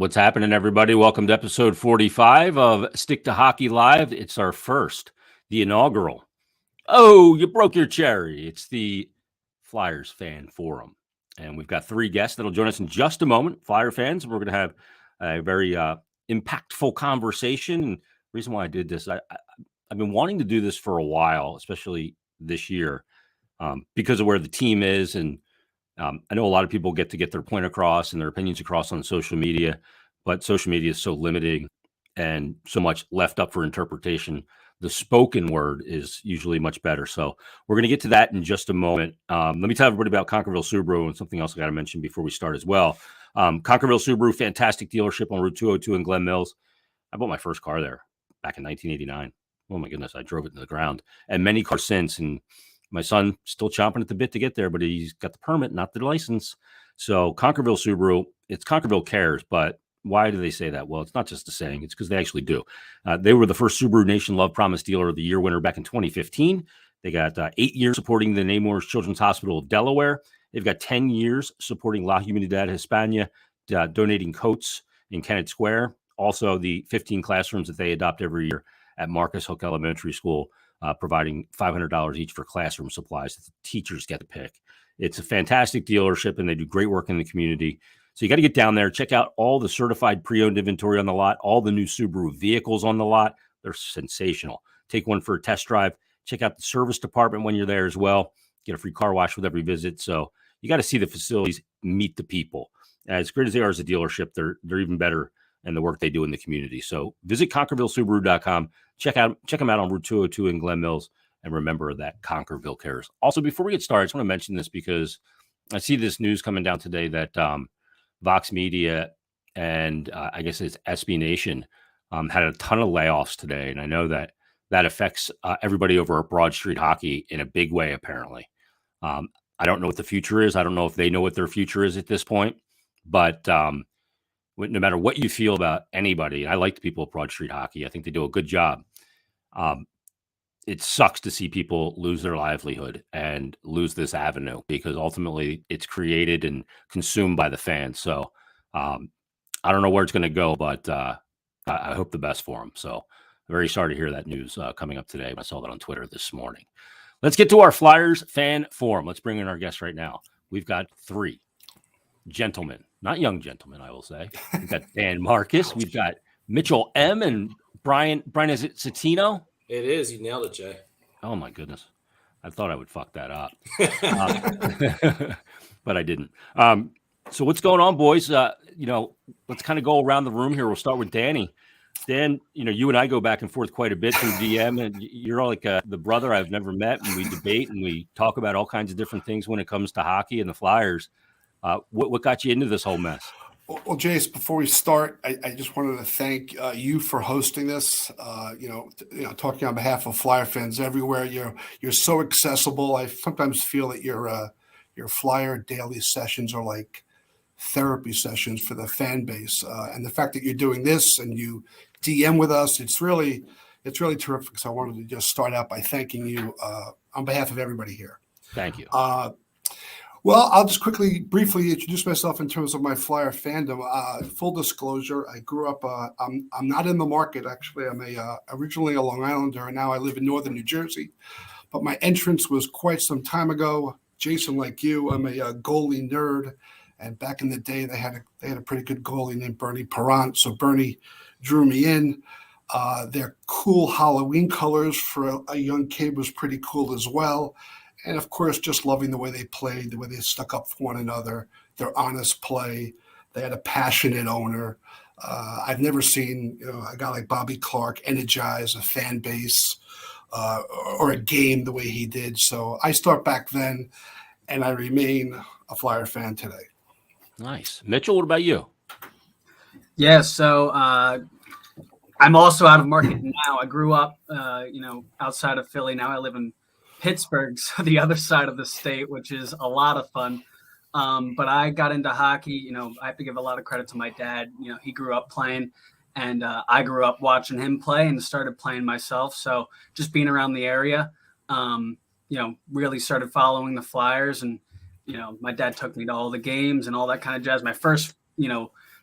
What's happening, everybody? Welcome to episode 45 of Stick to Hockey Live. It's our first, the inaugural. Oh, you broke your cherry. It's the Flyers Fan Forum. And we've got three guests that'll join us in just a moment. Flyer fans, we're going to have a very impactful conversation. And the reason why I did this, I've been wanting to do this for a while, especially this year, because of where the team is. And I know a lot of people get their point across and their opinions across on social media, but social media is so limiting and so much left up for interpretation. The spoken word is usually much better. So we're going to get to that in just a moment. Let me tell everybody about Concordville Subaru and something else I got to mention before we start as well. Concordville Subaru, fantastic dealership on Route 202 in Glen Mills. I bought my first car there back in 1989. Oh my goodness, I drove it to the ground, and many cars since. And my son still chomping at the bit to get there, but he's got the permit, not the license. So Concordville Subaru, it's Concordville Cares, but why do they say that? Well, it's not just a saying. It's because they actually do. They were the first Subaru Nation Love Promise Dealer of the Year winner back in 2015. They got 8 years supporting the Nemours Children's Hospital of Delaware. They've got 10 years supporting La Humanidad Hispania, donating coats in Kennett Square. Also, the 15 classrooms that they adopt every year at Marcus Hook Elementary School, providing $500 each for classroom supplies that the teachers get to pick. It's a fantastic dealership, and they do great work in the community. So you got to get down there, check out all the certified pre-owned inventory on the lot, all the new Subaru vehicles on the lot. They're sensational. Take one for a test drive. Check out the service department when you're there as well. Get a free car wash with every visit. So you got to see the facilities, meet the people. As great as they are as a dealership, they're even better in the work they do in the community. So visit ConcordvilleSubaru.com. Check them out on Route 202 in Glen Mills, and remember that Concordville cares. Also, before we get started, I just want to mention this because I see this news coming down today that Vox Media and I guess it's SB Nation had a ton of layoffs today, and I know that affects everybody over at Broad Street Hockey in a big way, apparently. I don't know what the future is. I don't know if they know what their future is at this point, but no matter what you feel about anybody, I like the people at Broad Street Hockey. I think they do a good job. It sucks to see people lose their livelihood and lose this avenue because ultimately it's created and consumed by the fans. So I don't know where it's going to go, but I hope the best for them. So I'm very sorry to hear that news coming up today. I saw that on Twitter this morning. Let's get to our Flyers Fan Forum. Let's bring in our guests right now. We've got three gentlemen, not young gentlemen, I will say. We've got Dan Marcus. We've got Mitchell M. and Brian, is it Citino? It is. You nailed it, Jay. Oh, my goodness. I thought I would fuck that up. But I didn't. So what's going on, boys? Let's kind of go around the room here. We'll start with Danny. Dan, you and I go back and forth quite a bit through DM, and you're like the brother I've never met, and we debate and we talk about all kinds of different things when it comes to hockey and the Flyers. What got you into this whole mess? Well, Jace, before we start, I just wanted to thank you for hosting this. Talking on behalf of Flyer fans everywhere, you're so accessible. I sometimes feel that your Flyer daily sessions are like therapy sessions for the fan base, and the fact that you're doing this and you DM with us, it's really terrific. So I wanted to just start out by thanking you on behalf of everybody here. Thank you. Well, I'll just briefly introduce myself in terms of my Flyer fandom. Full disclosure, I grew up, I'm not in the market, actually. I'm originally a Long Islander, and now I live in northern New Jersey. But my entrance was quite some time ago. Jason, like you, I'm a goalie nerd. And back in the day, they had a pretty good goalie named Bernie Parent. So Bernie drew me in. Their cool Halloween colors for a young kid was pretty cool as well. And, of course, just loving the way they played, the way they stuck up for one another, their honest play. They had a passionate owner. I've never seen a guy like Bobby Clark energize a fan base or a game the way he did. So I start back then, and I remain a Flyer fan today. Nice. Mitchell, what about you? Yeah, so I'm also out of market now. I grew up, outside of Philly. Now I live in Pittsburgh, so the other side of the state, which is a lot of fun. But I got into hockey. I have to give a lot of credit to my dad. He grew up playing, and I grew up watching him play and started playing myself. So just being around the area, really started following the Flyers. And, my dad took me to all the games and all that kind of jazz. My first,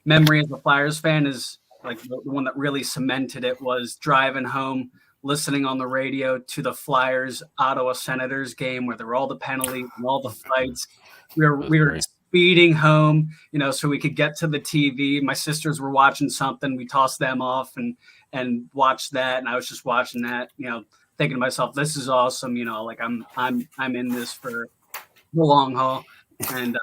memory as a Flyers fan is like the one that really cemented it was driving home, listening on the radio to the Flyers Ottawa Senators game where there were all the penalties and all the fights. We were speeding home, so we could get to the TV. My sisters were watching something. We tossed them off and watched that. And I was just watching that, thinking to myself, this is awesome. Like I'm in this for the long haul. And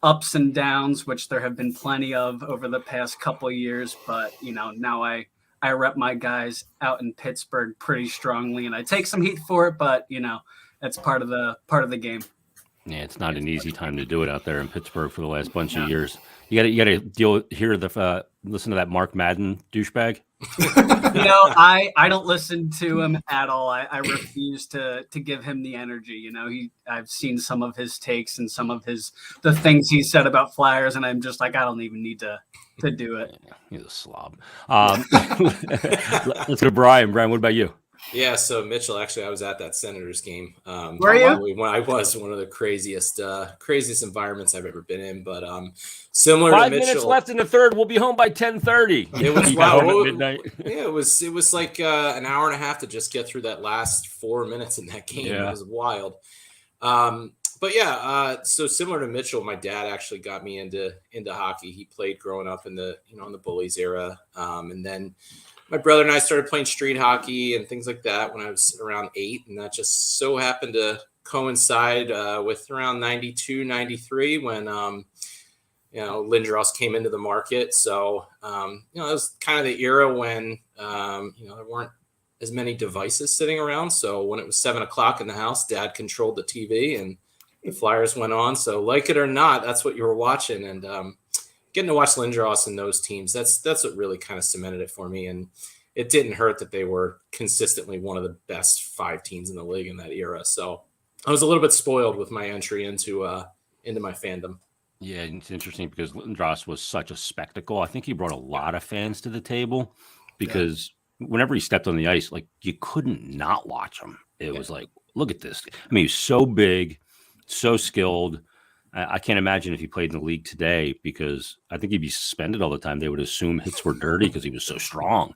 ups and downs, which there have been plenty of over the past couple of years. But, now I rep my guys out in Pittsburgh pretty strongly, and I take some heat for it, but, that's part of the game. Yeah, it's not an easy time to do it out there in Pittsburgh for the last bunch of years. You got to listen to that Mark Madden douchebag. I don't listen to him at all. I refuse to give him the energy. I've seen some of his takes and some of the things he said about Flyers, and I'm just like, I don't even need to do it. Yeah, he's a slob. Let's go to Brian. Brian, what about you? Yeah, so Mitchell, actually, I was at that Senators game. Were you? When I was one of the craziest environments I've ever been in. But similar 5 to Mitchell, minutes left in the third. We'll be home by 10:30. It was at midnight. Yeah, it was like an hour and a half to just get through that last 4 minutes in that game. Yeah. It was wild. But yeah, so similar to Mitchell, my dad actually got me into hockey. He played growing up in the in the Bullies era, and then my brother and I started playing street hockey and things like that when I was around 8. And that just so happened to coincide with around 92, 93 when, Lindros came into the market. So, it was kind of the era when, there weren't as many devices sitting around. So when it was 7 o'clock in the house, Dad controlled the TV and the Flyers went on. So like it or not, that's what you were watching. And, getting to watch Lindros and those teams, that's what really kind of cemented it for me. And it didn't hurt that they were consistently one of the best 5 teams in the league in that era. So I was a little bit spoiled with my entry into my fandom. Yeah, it's interesting because Lindros was such a spectacle. I think he brought a lot of fans to the table because whenever he stepped on the ice, like you couldn't not watch him. It was like, look at this. I mean, he's so big, so skilled. I can't imagine if he played in the league today because I think he'd be suspended all the time. They would assume hits were dirty because he was so strong.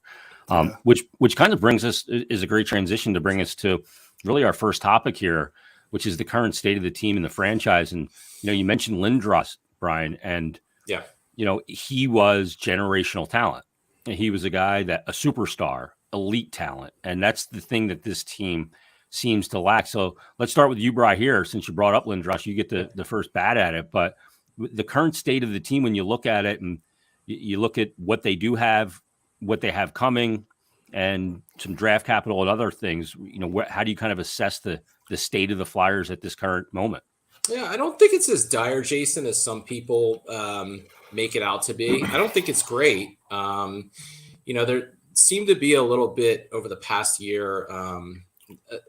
Which kind of brings us is a great transition to bring us to really our first topic here, which is the current state of the team and the franchise. And you mentioned Lindros, Brian, and he was generational talent. He was a guy a superstar, elite talent, and that's the thing that this team seems to lack. So let's start with you, Bri, here. Since you brought up Lindros, you get the first bat at it. But the current state of the team, when you look at it and you look at what they do have, what they have coming, and some draft capital and other things, how do you kind of assess the state of the Flyers at this current moment? Yeah, I don't think it's as dire, Jason, as some people make it out to be. I don't think it's great. There seemed to be a little bit over the past year,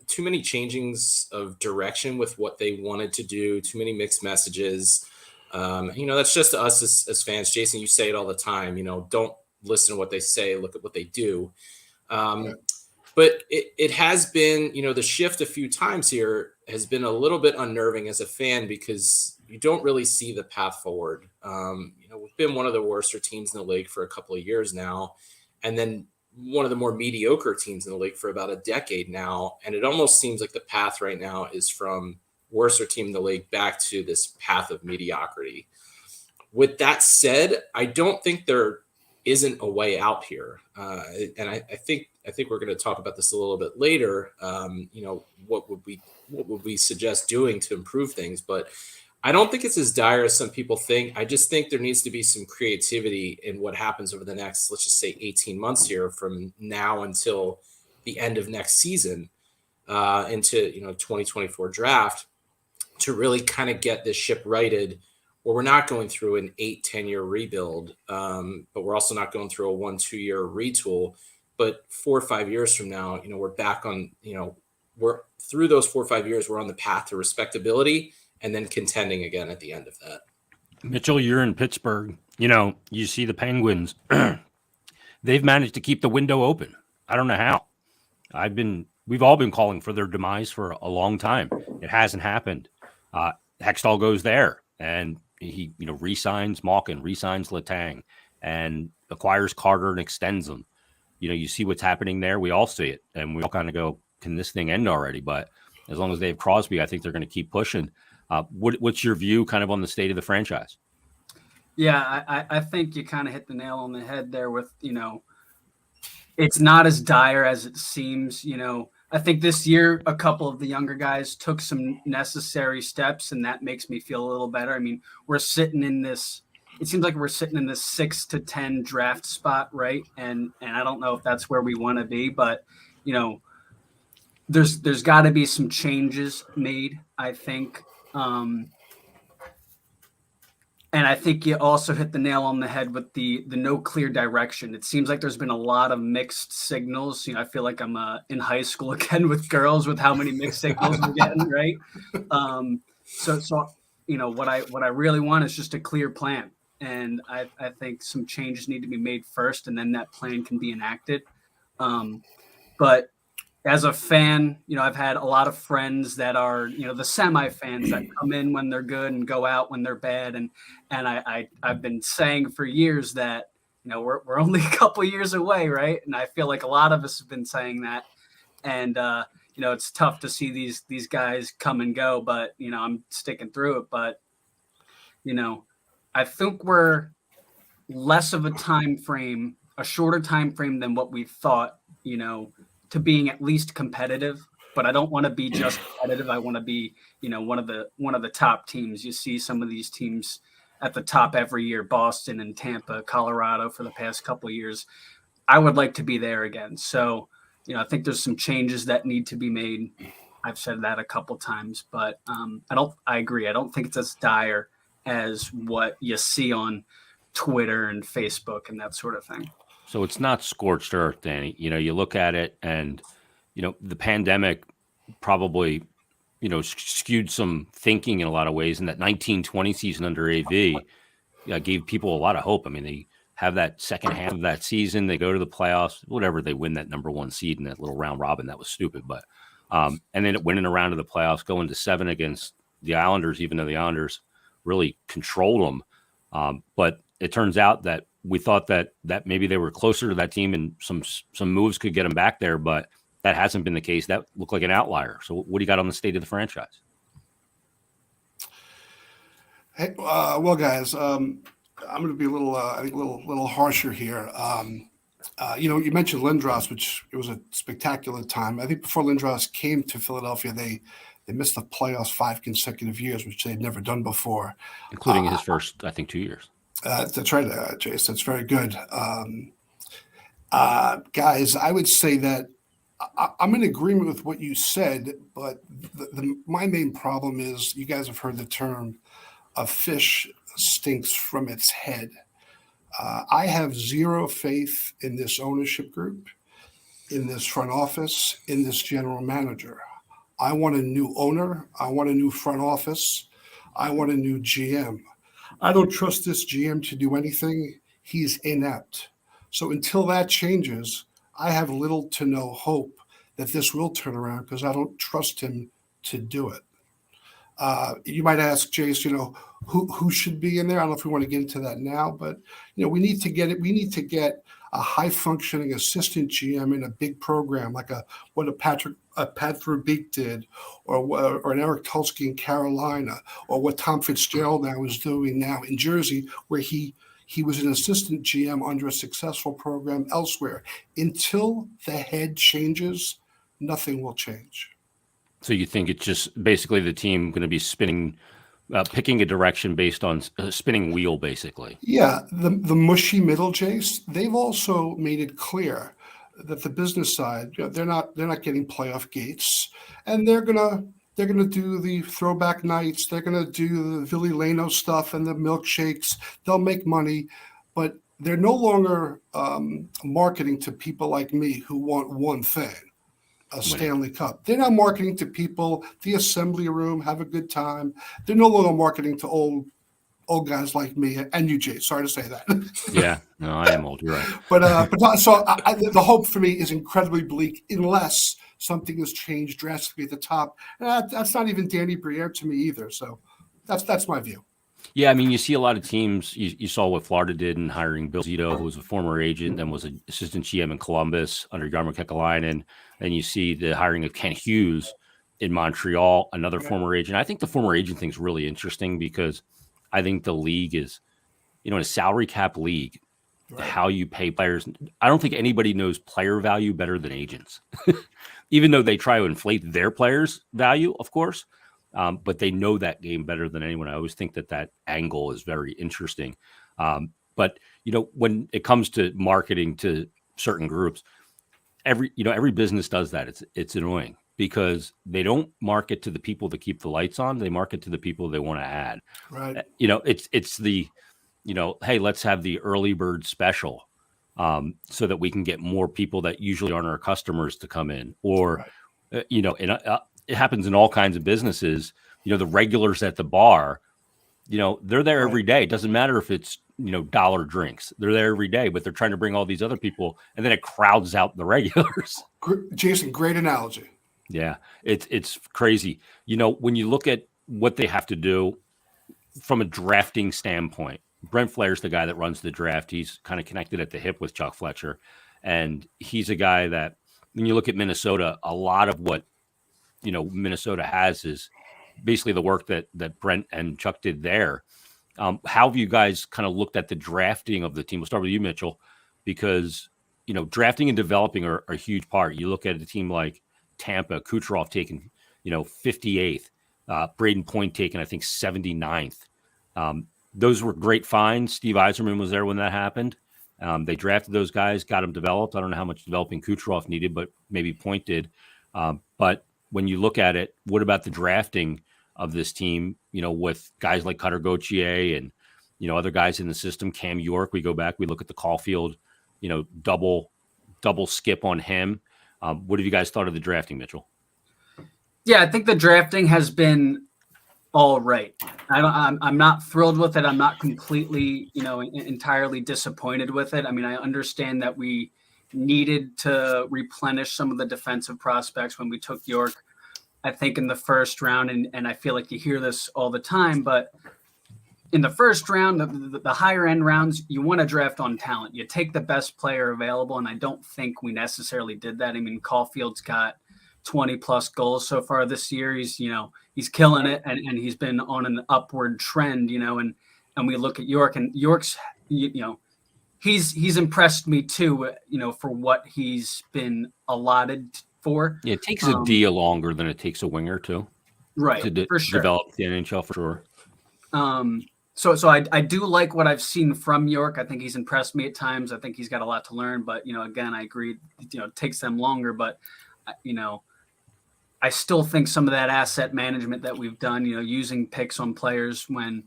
too many changings of direction with what they wanted to do, too many mixed messages. That's just us as fans. Jason, you say it all the time, don't listen to what they say, look at what they do. But it has been, the shift a few times here has been a little bit unnerving as a fan because you don't really see the path forward. We've been one of the worst teams in the league for a couple of years now. And then one of the more mediocre teams in the league for about a decade now. And it almost seems like the path right now is from worst team in the league back to this path of mediocrity. With that said, I don't think there isn't a way out here. And I think we're going to talk about this a little bit later. What would we suggest doing to improve things? But I don't think it's as dire as some people think. I just think there needs to be some creativity in what happens over the next, let's just say 18 months here from now until the end of next season into, 2024 draft to really kind of get this ship righted where we're not going through an 8-10 year rebuild, but we're also not going through a 1-2 year retool. But 4 or 5 years from now, we're back on, we're through those 4 or 5 years, we're on the path to respectability and then contending again at the end of that. Mitchell, you're in Pittsburgh. You see the Penguins. They've managed to keep the window open. I don't know how. We've all been calling for their demise for a long time. It hasn't happened. Hextall goes there and he, re-signs Malkin, re-signs Letang. and acquires Carter and extends them. You see what's happening there. We all see it, and we all kind of go, can this thing end already? But as long as they have Crosby, I think they're going to keep pushing. What's your view kind of on the state of the franchise? Yeah, I think you kind of hit the nail on the head there with, it's not as dire as it seems. I think this year a couple of the younger guys took some necessary steps, and that makes me feel a little better. I mean, it seems like we're sitting in this 6 to 10 draft spot, right? And I don't know if that's where we want to be, but there's got to be some changes made, I think. And I think you also hit the nail on the head with the no clear direction. It seems like there's been a lot of mixed signals. I feel like I'm in high school again with girls with how many mixed signals we're getting, right? So what I really want is just a clear plan. And I think some changes need to be made first, and then that plan can be enacted. But as a fan, I've had a lot of friends that are, the semi fans that come in when they're good and go out when they're bad. And I've been saying for years that, we're only a couple of years away. Right. And I feel like a lot of us have been saying that. And, it's tough to see these guys come and go, but, I'm sticking through it. But, I think we're less of a shorter time frame than what we thought, to being at least competitive, but I don't want to be just competitive. I want to be, one of the top teams. You see some of these teams at the top every year, Boston and Tampa, Colorado for the past couple of years. I would like to be there again. So, I think there's some changes that need to be made. I've said that a couple times, but I agree. I don't think it's as dire as what you see on Twitter and Facebook and that sort of thing. So it's not scorched earth, Danny. You look at it and, the pandemic probably, skewed some thinking in a lot of ways. And that 1920 season under AV gave people a lot of hope. I mean, they have that second half of that season. They go to the playoffs, whatever, they win that number one seed in that little round robin. That was stupid. But and then winning a round of the playoffs, going to 7 against the Islanders, even though the Islanders really controlled them. But it turns out that we thought that maybe they were closer to that team and some moves could get them back there, but that hasn't been the case. That looked like an outlier. So what do you got on the state of the franchise? Hey, well, guys, I'm going to be a little harsher here. You mentioned Lindros, which it was a spectacular time. I think before Lindros came to Philadelphia, they missed the playoffs 5 consecutive years, which they'd never done before, including his first, I think, 2 years. That's right, Jace. That's very good. Guys, I would say that I'm in agreement with what you said, but my main problem is you guys have heard the term "a fish stinks from its head." I have zero faith in this ownership group, in this front office, in this general manager. I want a new owner. I want a new front office. I want a new GM. I don't trust this GM to do anything. He's inept. So until that changes, I have little to no hope that this will turn around because I don't trust him to do it. You might ask, Jace, who should be in there? I don't know if we want to get into that now, but we need to get it. We need to get a high functioning assistant GM in a big program like what a Pat Verbeek did, or an Eric Tulsky in Carolina, or what Tom Fitzgerald now is doing now in Jersey, where he was an assistant GM under a successful program elsewhere. Until the head changes, nothing will change. So you think it's just basically the team going to be spinning, picking a direction based on a spinning wheel, basically? Yeah, the mushy middle, Jace. They've also made it clear that the business side, they're not getting playoff gates, and they're gonna do the throwback nights. They're gonna do the Billy Leno stuff and the milkshakes. They'll make money, but they're no longer marketing to people like me who want one thing: a Stanley Cup. They're now marketing to people, the assembly room, have a good time. They're no longer marketing to old guys like me and you, Jay. Sorry to say that. Yeah, no, I am old. You're right. But the hope for me is incredibly bleak unless something has changed drastically at the top. And that's not even Danny Briere to me either. So that's my view. Yeah, I mean, you see a lot of teams. You saw what Florida did in hiring Bill Zito, who was a former agent and was an assistant GM in Columbus under Jarmo Kekalainen. And you see the hiring of Ken Hughes in Montreal, another former agent. I think the former agent thing is really interesting because I think the league is, in a salary cap league, how you pay players. I don't think anybody knows player value better than agents, even though they try to inflate their players' value, of course. But they know that game better than anyone. I always think that angle is very interesting. But when it comes to marketing to certain groups, every business does that. It's annoying because they don't market to the people that keep the lights on. They market to the people they want to add. Right. It's the hey, let's have the early bird special so that we can get more people that usually aren't our customers to come in, or it happens in all kinds of businesses. The regulars at the bar, they're there every day. It doesn't matter if it's, dollar drinks. They're there every day, but they're trying to bring all these other people, and then it crowds out the regulars. Jason, great analogy. Yeah, it's crazy. When you look at what they have to do from a drafting standpoint, Brent Flair's the guy that runs the draft. He's kind of connected at the hip with Chuck Fletcher, and he's a guy that, when you look at Minnesota, a lot of what Minnesota has is basically the work that Brent and Chuck did there. How have you guys kind of looked at the drafting of the team? We'll start with you, Mitchell, because drafting and developing are a huge part. You look at a team like Tampa, Kucherov taken 58th, Braden Point taken I think 79th. Those were great finds. Steve Yzerman was there when that happened. They drafted those guys, got them developed. I don't know how much developing Kucherov needed, but maybe Point did. But when you look at it, what about the drafting of this team, with guys like Cutter Gauthier and, other guys in the system, Cam York, we go back, we look at the Caulfield, double skip on him. What have you guys thought of the drafting, Mitchell? Yeah, I think the drafting has been all right. I'm not thrilled with it. I'm not completely, entirely disappointed with it. I mean, I understand that we needed to replenish some of the defensive prospects when we took York, I think, in the first round. And I feel like you hear this all the time, but in the first round, the higher end rounds, you want to draft on talent. You take the best player available. And I don't think we necessarily did that. I mean, Caulfield's got 20 plus goals so far this year. He's killing it. And he's been on an upward trend, and we look at York, and York's, he's impressed me too, for what he's been allotted for. Yeah, it takes a deal longer than it takes a winger too. Right, for sure. Develop the NHL for sure. So I do like what I've seen from York. I think he's impressed me at times. I think he's got a lot to learn, but again, I agree. It takes them longer, but I still think some of that asset management that we've done, using picks on players when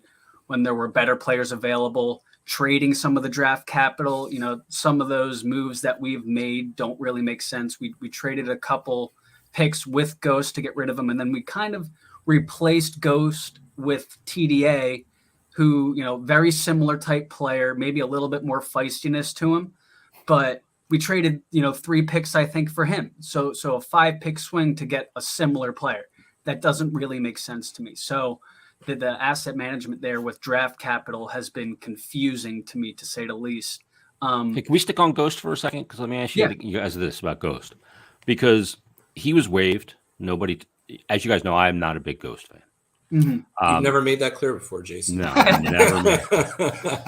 there were better players available, trading some of the draft capital, some of those moves that we've made don't really make sense. We traded a couple picks with Ghost to get rid of him, and then we kind of replaced Ghost with TDA, who, very similar type player, maybe a little bit more feistiness to him, but we traded, 3 picks, I think, for him. So a 5-pick swing to get a similar player. That doesn't really make sense to me. So the asset management there with draft capital has been confusing to me, to say the least. Hey, can we stick on Ghost for a second? Because let me ask you guys this about Ghost. Because he was waived. Nobody, as you guys know, I am not a big Ghost fan. Mm-hmm. You've never made that clear before, Jason. No, never.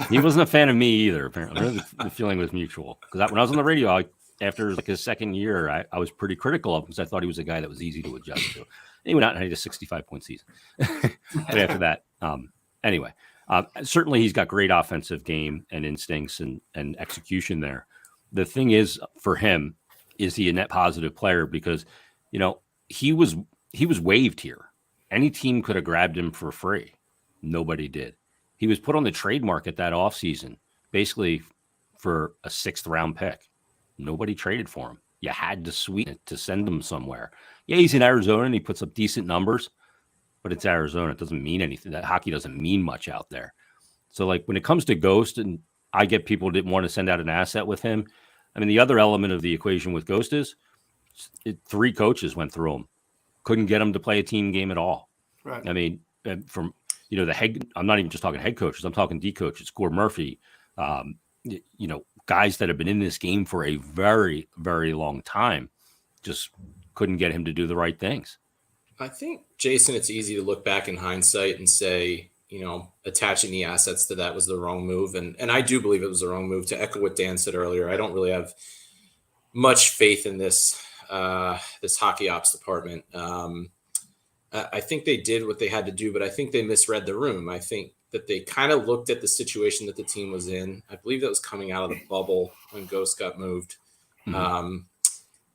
He wasn't a fan of me either, apparently. The feeling was mutual. Because when I was on the radio, after his second year, I was pretty critical of him because I thought he was a guy that was easy to adjust to. And he went out and had a 65-point season. But after that, anyway, certainly he's got great offensive game and instincts and execution there. The thing is, for him, is he a net positive player? Because, he was waived here. Any team could have grabbed him for free. Nobody did. He was put on the trade market that offseason, basically for a 6th-round pick. Nobody traded for him. You had to sweeten it to send him somewhere. Yeah, he's in Arizona and he puts up decent numbers, but it's Arizona. It doesn't mean anything. That hockey doesn't mean much out there. So, when it comes to Ghost, and I get people didn't want to send out an asset with him. I mean, the other element of the equation with Ghost is 3 coaches went through him. Couldn't get him to play a team game at all. Right. I mean, from I'm not even just talking head coaches. I'm talking D coaches, Gord Murphy, guys that have been in this game for a very, very long time, just couldn't get him to do the right things. I think, Jason, it's easy to look back in hindsight and say, attaching the assets to that was the wrong move. And I do believe it was the wrong move. To echo what Dan said earlier, I don't really have much faith in this hockey ops department. I think they did what they had to do, but I think they misread the room. I think that they kind of looked at the situation that the team was in. I believe that was coming out of the bubble when Ghost got moved. Mm-hmm.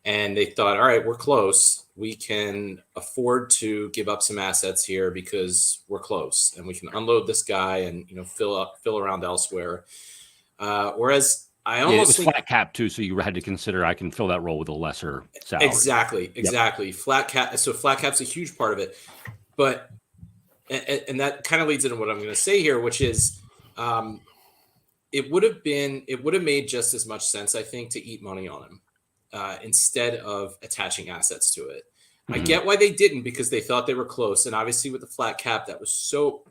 And they thought, all right, we're close. We can afford to give up some assets here because we're close, and we can unload this guy and fill around elsewhere. Whereas I almost think flat cap too, so you had to consider I can fill that role with a lesser salary. Exactly. Yep. Flat cap. So flat cap's a huge part of it, but and that kind of leads into what I'm going to say here, which is it would have made just as much sense, I think, to eat money on him. Instead of attaching assets to it. Mm-hmm. I get why they didn't, because they thought they were close. And obviously with the flat cap, that was so,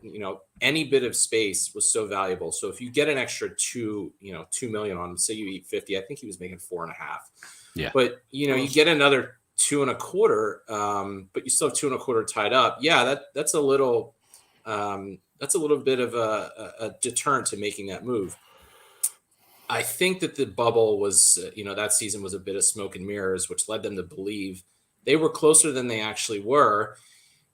any bit of space was so valuable. So if you get an extra $2 million on him, say you eat 50, I think he was making 4.5. Yeah. But you get another 2.25, but you still have 2.25 tied up. Yeah. That's a little bit of a deterrent to making that move. I think that the bubble was, that season was a bit of smoke and mirrors, which led them to believe they were closer than they actually were.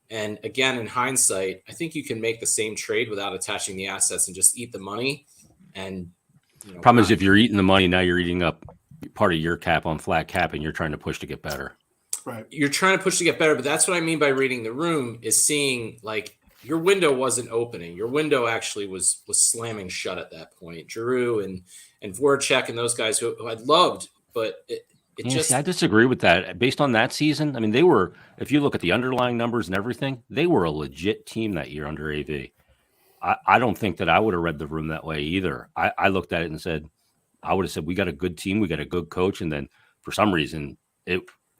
And again, in hindsight, I think you can make the same trade without attaching the assets and just eat the money. And problem is, if you're eating the money, now you're eating up part of your cap on flat cap, and you're trying to push to get better. Right. You're trying to push to get better, but that's what I mean by reading the room, is seeing like your window wasn't opening. Your window actually was slamming shut at that point. Giroux and Voracek and those guys who I'd loved, but I disagree with that. Based on that season, I mean, they were, if you look at the underlying numbers and everything, they were a legit team that year under AV. I don't think that I would have read the room that way either. I looked at it and said, I would have said, we got a good team, we got a good coach, and then for some reason,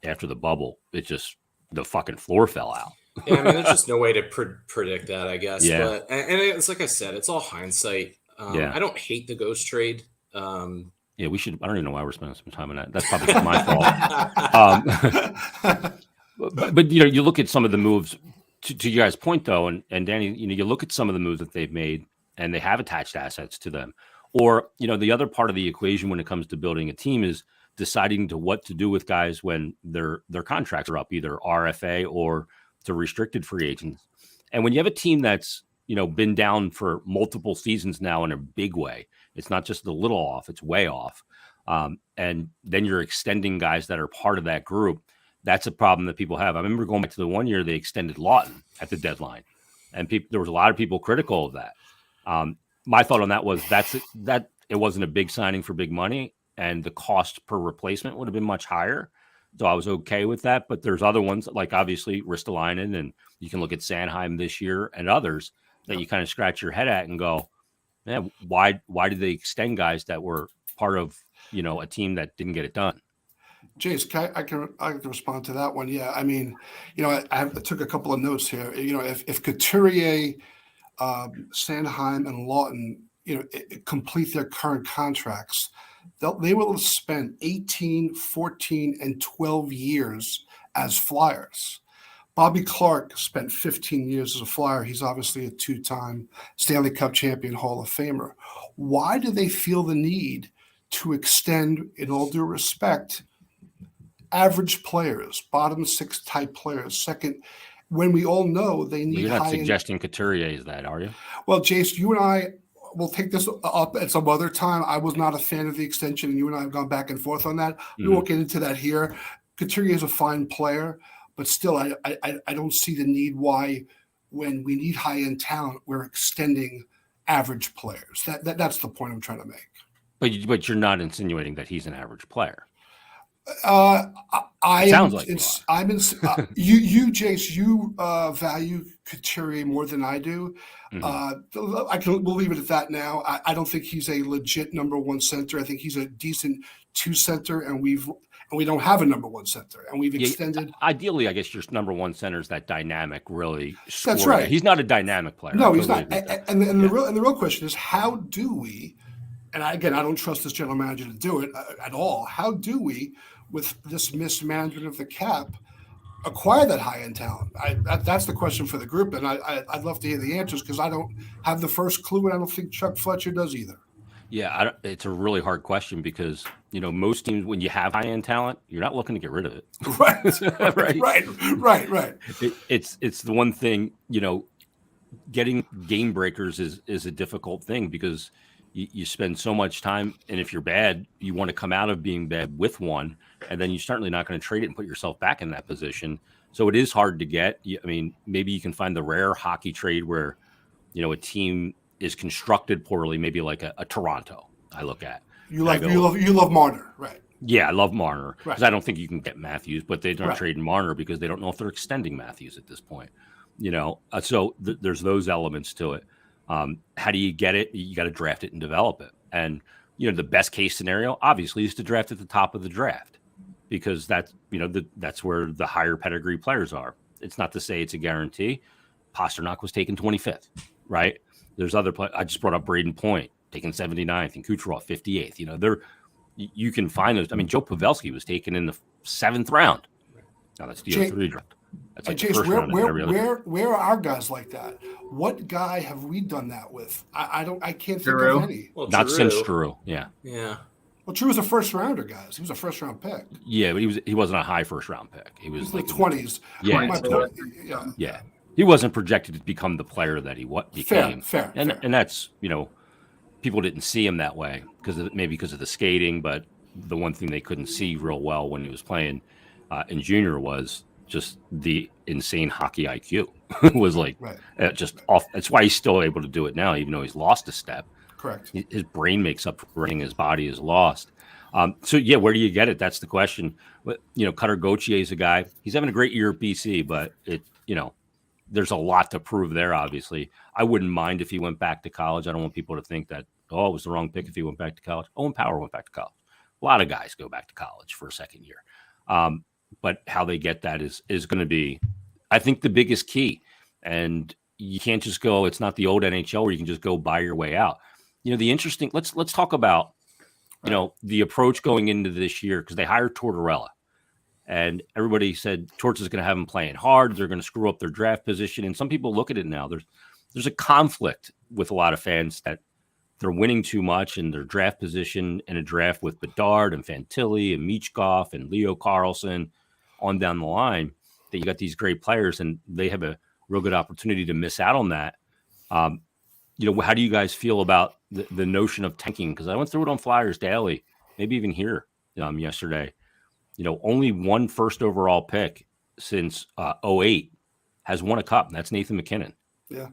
after the bubble, the fucking floor fell out. Yeah, I mean, there's just no way to predict that, I guess. Yeah. But, and it's like I said, it's all hindsight. I don't hate the Ghost trade. Yeah, we should. I don't even know why we're spending some time on that. That's probably my fault. But you look at some of the moves. To you guys' point, though, and Danny, you look at some of the moves that they've made, and they have attached assets to them. Or the other part of the equation when it comes to building a team is deciding what to do with guys when their contracts are up, either RFA or to restricted free agents. And when you have a team that's been down for multiple seasons now in a big way, it's not just a little off, it's way off. And then you're extending guys that are part of that group. That's a problem that people have. I remember going back to the one year they extended Lawton at the deadline, and there was a lot of people critical of that. My thought on that was that it wasn't a big signing for big money, and the cost per replacement would have been much higher. So I was okay with that. But there's other ones, like obviously Ristolainen, and you can look at Sanheim this year and others that you kind of scratch your head at and go, man, why did they extend guys that were part of a team that didn't get it done? Jace, I can respond to that one. Yeah, I mean, I took a couple of notes here. If Couturier, Sanheim, and Lawton, complete their current contracts, they will have spent 18, 14, and 12 years as Flyers. Bobby Clark spent 15 years as a Flyer. He's obviously a two-time Stanley Cup champion, Hall of Famer. Why do they feel the need to extend, in all due respect, average players, bottom six type players, second, when we all know they need? You're not suggesting Couturier is that, are you? Well, Jace, you and I will take this up at some other time. I was not a fan of the extension, and you and I have gone back and forth on that. We won't get into that here. Couturier is a fine player, but still, I don't see the need why, when we need high-end talent, we're extending average players. That's the point I'm trying to make. But you're not insinuating that he's an average player. Sounds like you, Jace. You value Couturier more than I do. Mm-hmm. We'll leave it at that now. I don't think he's a legit number one center. I think he's a decent two center, and and we don't have a number one center, and we've extended. Ideally, I guess your number one center is that dynamic, really. That's right. He's not a dynamic player. No, he's not. And the real question is, how do we? And I don't trust this general manager to do it at all. How do we, with this mismanagement of the cap, acquire that high-end talent? That's the question for the group, and I'd love to hear the answers, because I don't have the first clue, and I don't think Chuck Fletcher does either. Yeah, it's a really hard question, because most teams, when you have high-end talent, you're not looking to get rid of it. Right. It's the one thing, getting game breakers is a difficult thing, because you spend so much time, and if you're bad, you want to come out of being bad with one, and then you're certainly not going to trade it and put yourself back in that position. So it is hard to get. I mean, maybe you can find the rare hockey trade where, a team is constructed poorly, maybe like a Toronto. I look at you love Marner, right? Yeah, I love Marner, because I don't think you can get Matthews, but they don't trade Marner because they don't know if they're extending Matthews at this point. So there's those elements to it. How do you get it? You got to draft it and develop it. And, the best case scenario, obviously, is to draft at the top of the draft, because that's, that's where the higher pedigree players are. It's not to say it's a guarantee. Pasternak was taken 25th, right? There's other players. I just brought up Braden Point, taken 79th, and Kucherov 58th. You can find those. I mean, Joe Pavelski was taken in the 7th round. Now that's the 3 draft. That's like Chase, where are our guys like that? What guy have we done that with? I can't think of any. Well, not since Drew. Yeah. Well, Drew was a first rounder, guys. He was a first round pick. Yeah, but he wasn't a high first round pick. He was like the 20s. Yeah. He wasn't projected to become the player that he became. Fair. And that's, people didn't see him that way because of the skating, but the one thing they couldn't see real well when he was playing in junior was just the insane hockey IQ. Was like just off. That's why he's still able to do it now, even though he's lost a step. Correct. His brain makes up for everything his body is lost. So where do you get it? That's the question. Cutter Gauthier is a guy. He's having a great year at BC, but there's a lot to prove there. Obviously, I wouldn't mind if he went back to college. I don't want people to think that it was the wrong pick if he went back to college. Owen Power went back to college. A lot of guys go back to college for a second year. But how they get that is going to be, I think, the biggest key. And you can't just go, it's not the old NHL where you can just go buy your way out. The interesting, let's talk about, the approach going into this year, because they hired Tortorella. And everybody said Torts is going to have them playing hard. They're going to screw up their draft position. And some people look at it now. There's a conflict with a lot of fans that they're winning too much in their draft position in a draft with Bedard and Fantilli and Michkov and Leo Carlson on down the line, that you got these great players and they have a real good opportunity to miss out on that. How do you guys feel about the notion of tanking? Because I went through it on Flyers Daily, maybe even here yesterday. Only one first overall pick since 2008 has won a cup, and that's Nathan McKinnon. Yeah.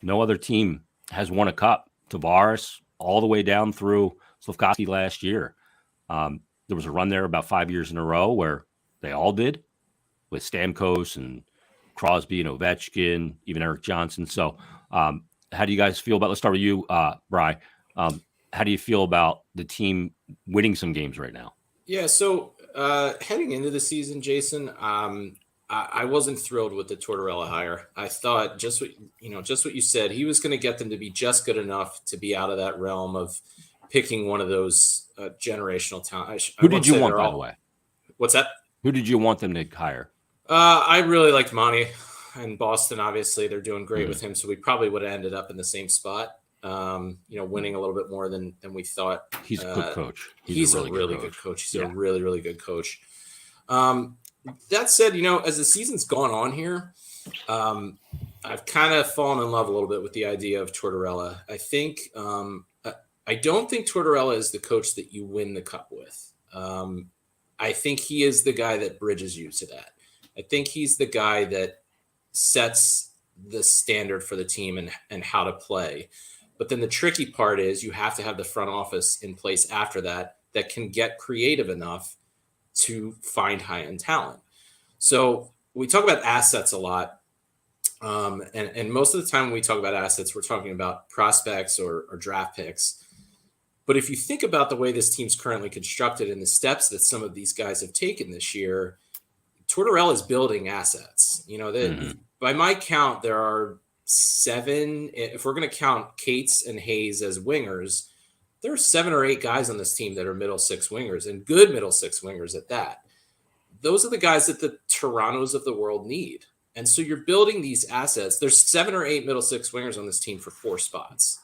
No other team has won a cup. Tavares all the way down through Slafkovsky last year. There was a run there about 5 years in a row where they all did, with Stamkos and Crosby and Ovechkin, even Eric Johnson. So how do you guys feel about, let's start with you, Bri. How do you feel about the team winning some games right now? Yeah, so heading into the season, Jason, I wasn't thrilled with the Tortorella hire. I thought just what you said, he was going to get them to be just good enough to be out of that realm of picking one of those generational talent. Who did you want, by the way? What's that? Who did you want them to hire? I really liked Monty and Boston. Obviously, they're doing great with him, so we probably would have ended up in the same spot. Winning a little bit more than we thought. He's a good coach. He's a really good coach. He's a really, really good coach. That said, as the season's gone on here, I've kind of fallen in love a little bit with the idea of Tortorella. I think I don't think Tortorella is the coach that you win the cup with. I think he is the guy that bridges you to that. I think he's the guy that sets the standard for the team and how to play. But then the tricky part is you have to have the front office in place after that can get creative enough to find high-end talent. So we talk about assets a lot. And most of the time when we talk about assets, we're talking about prospects or draft picks. But if you think about the way this team's currently constructed and the steps that some of these guys have taken this year, Tortorella is building assets. By my count, there are 7. If we're going to count Cates and Hayes as wingers, there are 7 or 8 guys on this team that are middle 6 wingers, and good middle 6 wingers at that. Those are the guys that the Torontos of the world need. And so you're building these assets. There's 7 or 8 middle 6 wingers on this team for 4 spots.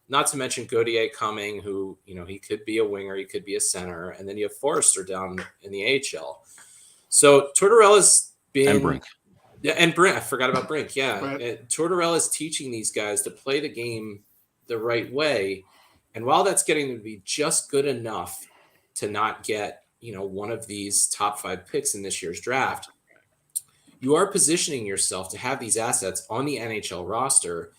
Not to mention Gauthier coming, who, he could be a winger, he could be a center. And then you have Forrester down in the AHL. So Tortorella's been... And Brink. Yeah, and Brink. I forgot about Brink, yeah. Right. Tortorella's teaching these guys to play the game the right way. And while that's getting to be just good enough to not get, one of these top 5 picks in this year's draft, you are positioning yourself to have these assets on the NHL roster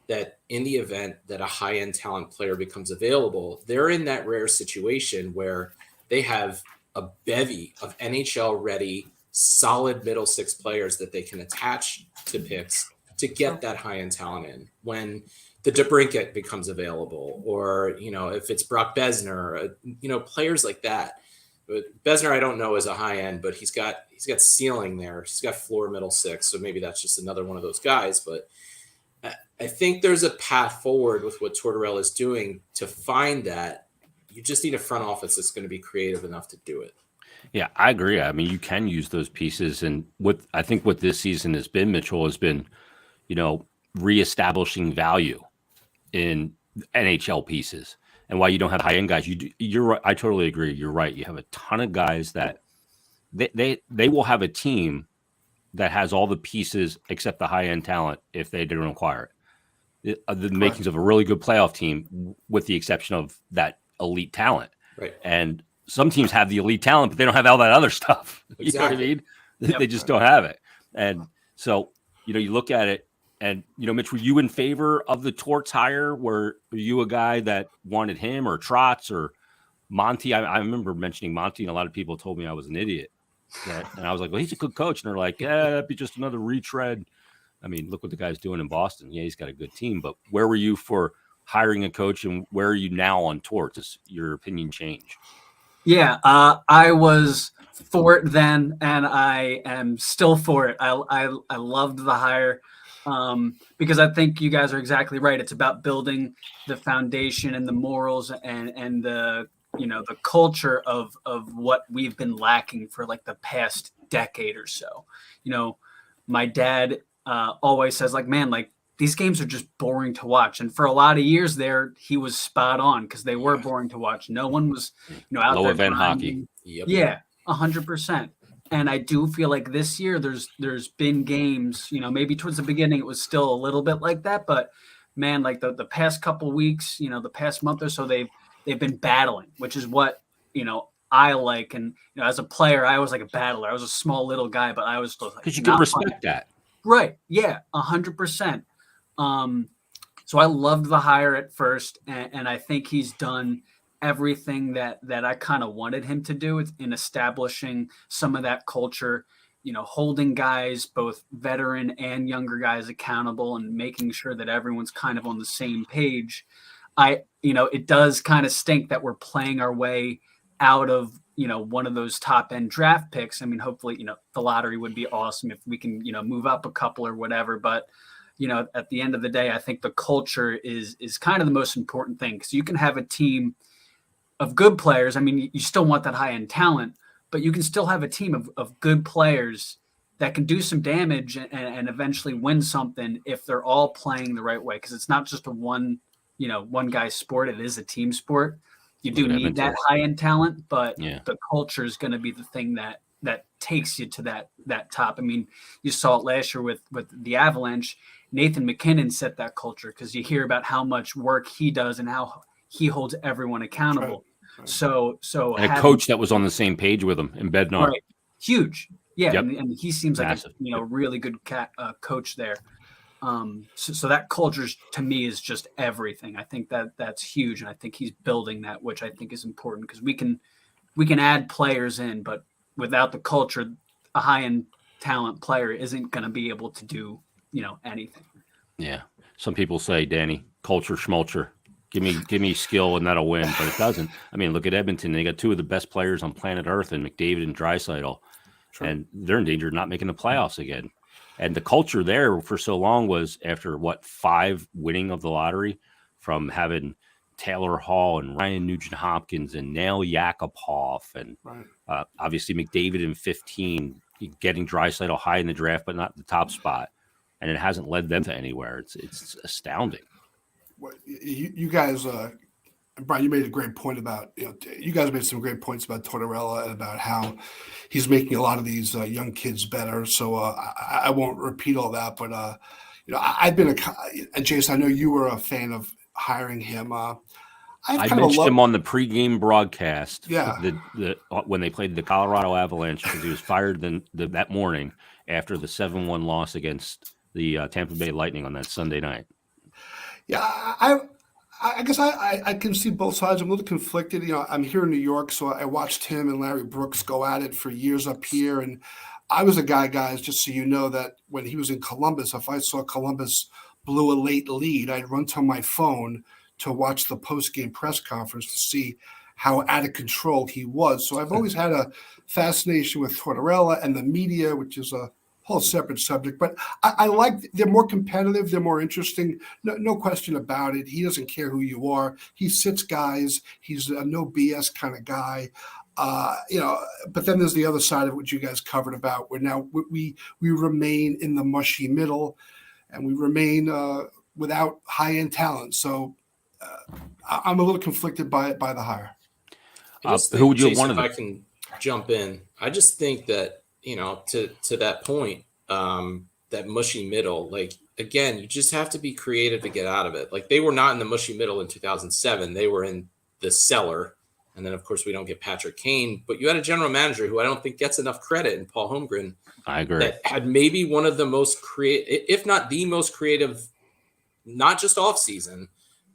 that in the event that a high-end talent player becomes available, they're in that rare situation where they have a bevy of NHL-ready, solid middle 6 players that they can attach to picks to get that high-end talent in. When the DeBrincat becomes available, or, if it's Brock Besner, players like that. But Besner, I don't know as a high end, but he's got ceiling there. He's got floor middle 6. So maybe that's just another one of those guys. But I think there's a path forward with what Tortorella is doing to find that. You just need a front office that's going to be creative enough to do it. Yeah, I agree. I mean, you can use those pieces. And what this season has been, Mitchell, has been, reestablishing value in NHL pieces. And why you don't have high-end guys, you're right. I totally agree. You're right. You have a ton of guys that they will have a team that has all the pieces except the high-end talent if they don't acquire it. The makings of a really good playoff team, with the exception of that elite talent. Right. And some teams have the elite talent, but they don't have all that other stuff. Exactly. You know what I mean? Yep. They just don't have it. And so, you look at it. And, Mitch, were you in favor of the Torts hire? Were you a guy that wanted him, or Trotz, or Monty? I remember mentioning Monty, and a lot of people told me I was an idiot. And I was like, well, he's a good coach. And they're like, yeah, that'd be just another retread. I mean, look what the guy's doing in Boston. Yeah, he's got a good team. But where were you for hiring a coach, and where are you now on Torts? Has your opinion changed? Yeah, I was for it then, and I am still for it. I loved the hire. Because I think you guys are exactly right. It's about building the foundation and the morals and the the culture of what we've been lacking for like the past decade or so. My dad always says, like, man, like, these games are just boring to watch. And for a lot of years there, he was spot on, because they were boring to watch. No one was out low there event grinding. hockey. Yep. Yeah, 100%. And I do feel like this year there's been games, maybe towards the beginning it was still a little bit like that, but man, like the past couple weeks, the past month or so, they've been battling, which is what I like. And as a player, I was like a battler. I was a small little guy, but I was still, because you can respect that, right? Yeah, 100%. So I loved the hire at first, and I think he's done everything that I kind of wanted him to do in establishing some of that culture, holding guys, both veteran and younger guys, accountable, and making sure that everyone's kind of on the same page. It does kind of stink that we're playing our way out of, one of those top end draft picks. I mean, hopefully, the lottery would be awesome if we can, move up a couple or whatever, but at the end of the day, I think the culture is kind of the most important thing, because you can have a team of good players. I mean, you still want that high-end talent, but you can still have a team of good players that can do some damage and eventually win something if they're all playing the right way. Because it's not just a one guy's sport. It is a team sport. You do need that high-end talent, but the culture is going to be the thing that takes you to that top. I mean, you saw it last year with the Avalanche. Nathan McKinnon set that culture, because you hear about how much work he does and how he holds everyone accountable. Right. So and a coach that was on the same page with him in Bednar. Right. Huge. Yeah. Yep. And he seems Massive. like a really good coach there. So that culture to me is just everything. I think that's huge. And I think he's building that, which I think is important, because we can add players in, but without the culture, a high-end talent player isn't going to be able to do, anything. Yeah. Some people say, Danny, culture schmulture. Give me skill and that'll win, but it doesn't. I mean, look at Edmonton. They got two of the best players on planet Earth in McDavid and Draisaitl, and they're in danger of not making the playoffs again. And the culture there for so long was after 5 winning of the lottery, from having Taylor Hall and Ryan Nugent-Hopkins and Nail Yakupov and obviously McDavid in 15, getting Draisaitl high in the draft, but not the top spot. And it hasn't led them to anywhere. It's astounding. You guys, Brian, you made a great point about, you guys made some great points about Tortorella and about how he's making a lot of these young kids better. So I won't repeat all that, but I've been and Jason, I know you were a fan of hiring him. I mentioned him on the pregame broadcast. Yeah. When they played the Colorado Avalanche, because he was fired that morning after the 7-1 loss against the Tampa Bay Lightning on that Sunday night. Yeah, I guess I can see both sides. I'm a little conflicted. I'm here in New York, so I watched him and Larry Brooks go at it for years up here. And I was a guy, guys, just so you know, that when he was in Columbus, if I saw Columbus blew a late lead, I'd run to my phone to watch the post-game press conference to see how out of control he was. So I've always had a fascination with Tortorella and the media, which is a whole separate subject, but I like, they're more competitive, they're more interesting, no question about it. He doesn't care who you are. He sits guys. He's a no BS kind of guy. But then there's the other side of what you guys covered about, where now we remain in the mushy middle, and we remain without high-end talent. So I'm a little conflicted by the hire. Who would you want? If I can jump in, I just think that, to that point, that mushy middle, like, again, you just have to be creative to get out of it. Like, they were not in the mushy middle in 2007. They were in the cellar. And then, of course, we don't get Patrick Kane. But you had a general manager who I don't think gets enough credit in Paul Holmgren. I agree. That had maybe one of the most creative, if not the most creative, not just off season,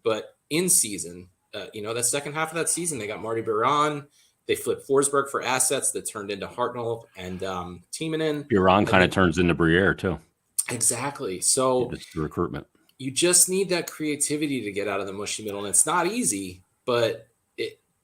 but in season. That second half of that season, they got Marty Biron. They flipped Forsberg for assets that turned into Hartnell and Timonen. Biron kind of turns into Briere, too. Exactly. So it's the recruitment. You just need that creativity to get out of the mushy middle. And it's not easy, but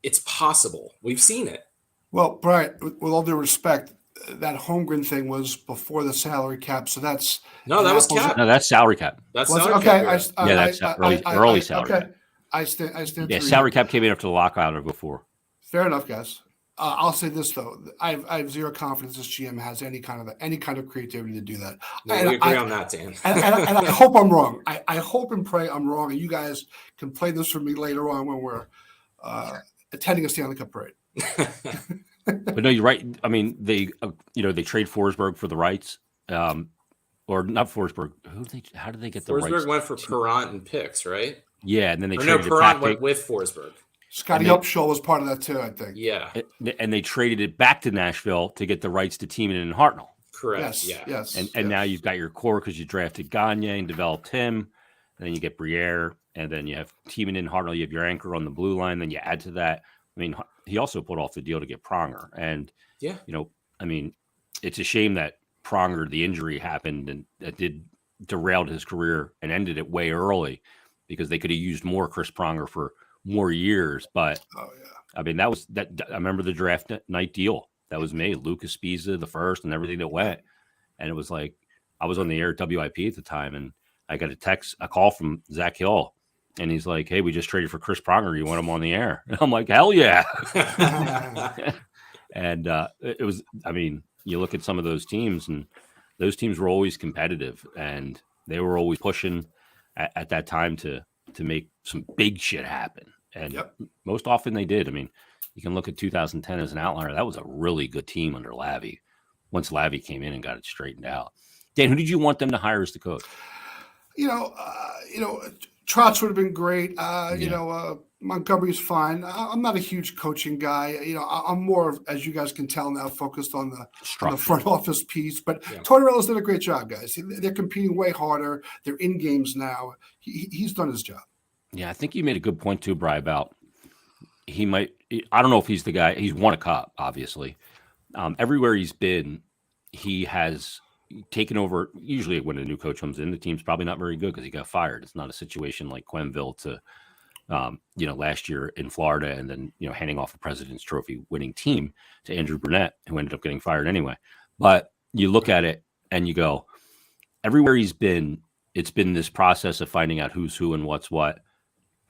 it's possible. We've seen it. Well, Brian, with all due respect, that Holmgren thing was before the salary cap. So that's that was cap. No, that's salary cap. That's salary cap. That's early salary cap. I stand. Yeah, salary cap came in after the lockout or before. Fair enough, guys. I'll say this though: I have zero confidence this GM has any kind of creativity to do that. No, we agree on that, Dan. and I hope I'm wrong. I hope and pray I'm wrong, and you guys can play this for me later on when we're attending a Stanley Cup parade. But no, you're right. I mean, they trade Forsberg for the rights, or not Forsberg. How did they get the rights? Forsberg went for Perrant and picks, right? Yeah, and then they traded Perrant went with Forsberg. Scotty Upshaw was part of that too, I think. Yeah. And they traded it back to Nashville to get the rights to Timonen and Hartnell. Correct. Yes. And now you've got your core because you drafted Gagne and developed him. And then you get Briere, and then you have Timonen and Hartnell. You have your anchor on the blue line. Then you add to that. I mean, he also put off the deal to get Pronger. And, it's a shame that Pronger, the injury happened, and that derailed his career and ended it way early, because they could have used more Chris Pronger for more years. But I mean, I remember the draft night deal that was made, Lucas Spiza the first and everything that went. And it was like, I was on the air at WIP at the time, and I got a call from Zach Hill, and he's like, "Hey, we just traded for Chris Pronger. You want him on the air?" And I'm like, "Hell yeah." And it was, I mean, you look at some of those teams, and those teams were always competitive, and they were always pushing at that time to make some big shit happen. And most often they did. I mean, you can look at 2010 as an outlier. That was a really good team under Lavi, once Lavi came in and got it straightened out. Dan, who did you want them to hire as the coach? Trotz would have been great. Montgomery's fine. I'm not a huge coaching guy. I'm more, as you guys can tell now, focused on the front office piece. But Tortorella's done a great job, guys. They're competing way harder. They're in games now. He's done his job. Yeah, I think you made a good point too, Bri, about I don't know if he's the guy. He's won a cup, obviously. Everywhere he's been, he has taken over. Usually when a new coach comes in, the team's probably not very good because he got fired. It's not a situation like Quenneville to last year in Florida, and then, handing off a President's Trophy winning team to Andrew Burnett, who ended up getting fired anyway. But you look at it and you go, everywhere he's been, it's been this process of finding out who's who and what's what,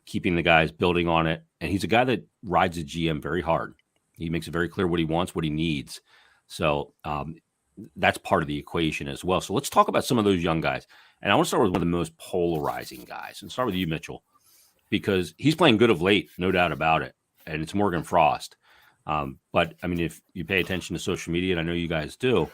keeping the guys, building on it. And he's a guy that rides a GM very hard. He makes it very clear what he wants, what he needs. So that's part of the equation as well. So let's talk about some of those young guys. And I want to start with one of the most polarizing guys, and start with you, Mitchell, because he's playing good of late, no doubt about it. And it's Morgan Frost. But I mean, if you pay attention to social media, and I know you guys do,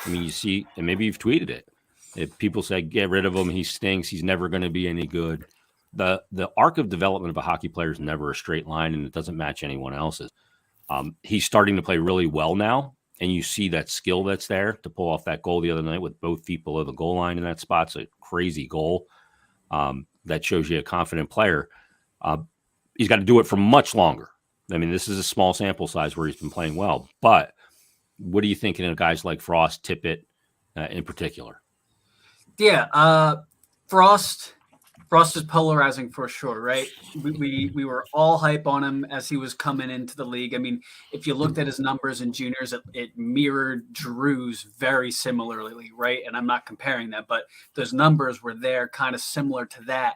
I mean, you see, and maybe you've tweeted it. If people say, get rid of him, he stinks, he's never going to be any good. The arc of development of a hockey player is never a straight line, and it doesn't match anyone else's. He's starting to play really well now, and you see that skill that's there to pull off that goal the other night with both feet below the goal line in that spot. It's a crazy goal. That shows you a confident player. He's got to do it for much longer. I mean, this is a small sample size where he's been playing well. But what are you thinking of guys like Frost, Tippett in particular? Yeah, Frost is polarizing for sure, right? We were all hype on him as he was coming into the league. I mean, if you looked at his numbers in juniors, it mirrored Drew's very similarly, right? And I'm not comparing that, but those numbers were there kind of similar to that.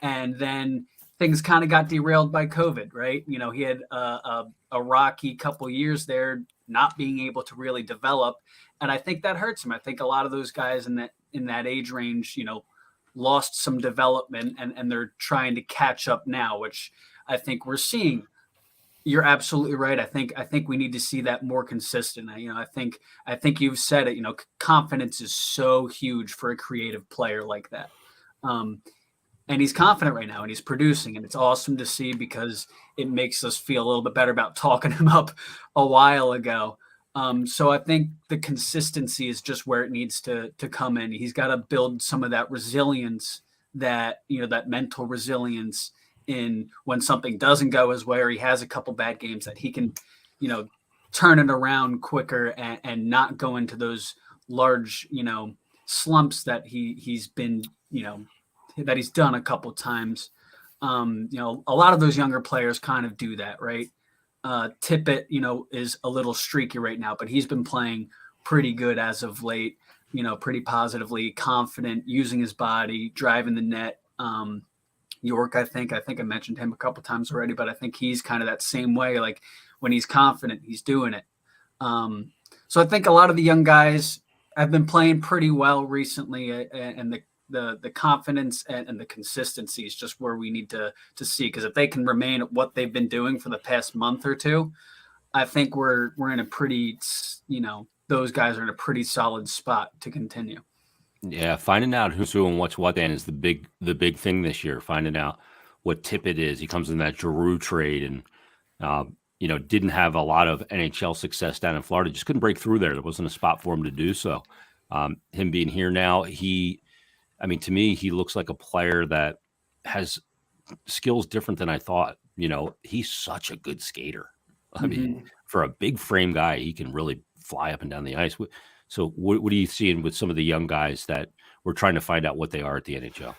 And then things kind of got derailed by COVID, right? He had a rocky couple years there, not being able to really develop. And I think that hurts him. I think a lot of those guys in that age range, lost some development and they're trying to catch up now, which I think we're seeing. You're absolutely right. I think we need to see that more consistent. I think you've said it, confidence is so huge for a creative player like that. And he's confident right now and he's producing, and it's awesome to see because it makes us feel a little bit better about talking him up a while ago. So I think the consistency is just where it needs to come in. He's got to build some of that resilience, that mental resilience in when something doesn't go his way or he has a couple bad games, that he can, turn it around quicker and not go into those large, slumps that he's been, that he's done a couple times. A lot of those younger players kind of do that, right? Tippett, is a little streaky right now, but he's been playing pretty good as of late, pretty positively, confident, using his body, driving the net. York, I think I mentioned him a couple times already, but I think he's kind of that same way. Like when he's confident, he's doing it. So I think a lot of the young guys have been playing pretty well recently, and the confidence and the consistency is just where we need to see, because if they can remain at what they've been doing for the past month or two, I think we're in a pretty, those guys are in a pretty solid spot to continue. Yeah, finding out who's who and what's what, Dan, is the big thing this year. Finding out what Tippett is. He comes in that Giroux trade and didn't have a lot of NHL success down in Florida. Just couldn't break through there. There wasn't a spot for him to do so. Him being here now, to me, he looks like a player that has skills different than I thought. He's such a good skater. I mean, for a big frame guy, he can really fly up and down the ice. So what are you seeing with some of the young guys that we're trying to find out what they are at the NHL?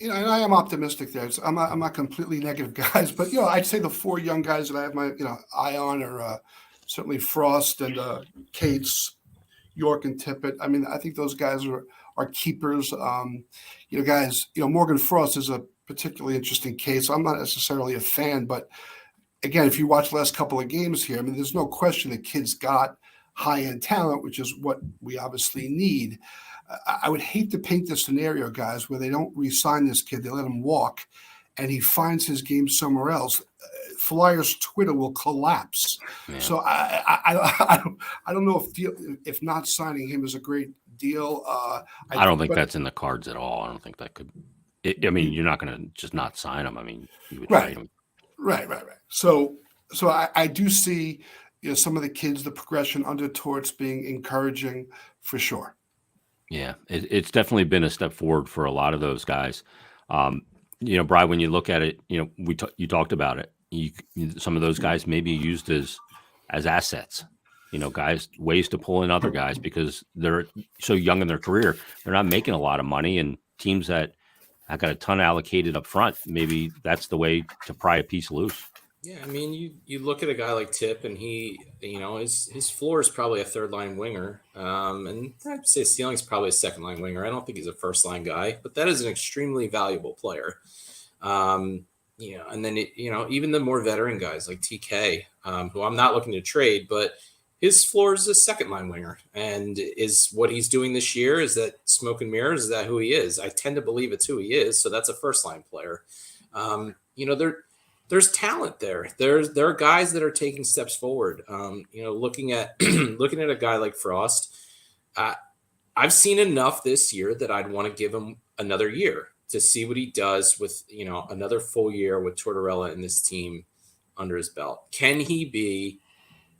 And I am optimistic there. I'm not completely negative, guys, but I'd say the four young guys that I have my eye on are certainly Frost and Cates, York and Tippett. I mean, I think those guys are keepers. Guys, Morgan Frost is a particularly interesting case. I'm not necessarily a fan, but again, if you watch the last couple of games here, I mean, there's no question the kid's got high-end talent, which is what we obviously need. I would hate to paint the scenario, guys, where they don't re-sign this kid. They let him walk, and he finds his game somewhere else. Flyers Twitter will collapse. Yeah. So I don't know if not signing him is a great deal. I don't think that's in the cards at all. I don't think that could. You're not going to just not sign him. I mean, you would trade him. Right. So I do see some of the kids, the progression under Torts being encouraging for sure. Yeah, it's definitely been a step forward for a lot of those guys. Brian, when you look at it, you talked about it. Some of those guys may be used as assets, guys, ways to pull in other guys because they're so young in their career. They're not making a lot of money, and teams that I got a ton allocated up front. Maybe that's the way to pry a piece loose. Yeah, I mean, you look at a guy like Tip, and he, his floor is probably a third line winger, and I'd say his ceiling is probably a second line winger. I don't think he's a first line guy, but that is an extremely valuable player. And then even the more veteran guys like TK, who I'm not looking to trade, but his floor is a second line winger, and is what he's doing this year. Is that smoke and mirrors? Is that who he is? I tend to believe it's who he is. So that's a first line player. There's talent there. There are guys that are taking steps forward. Looking at a guy like Frost, I've seen enough this year that I'd want to give him another year to see what he does with another full year with Tortorella and this team under his belt. Can he be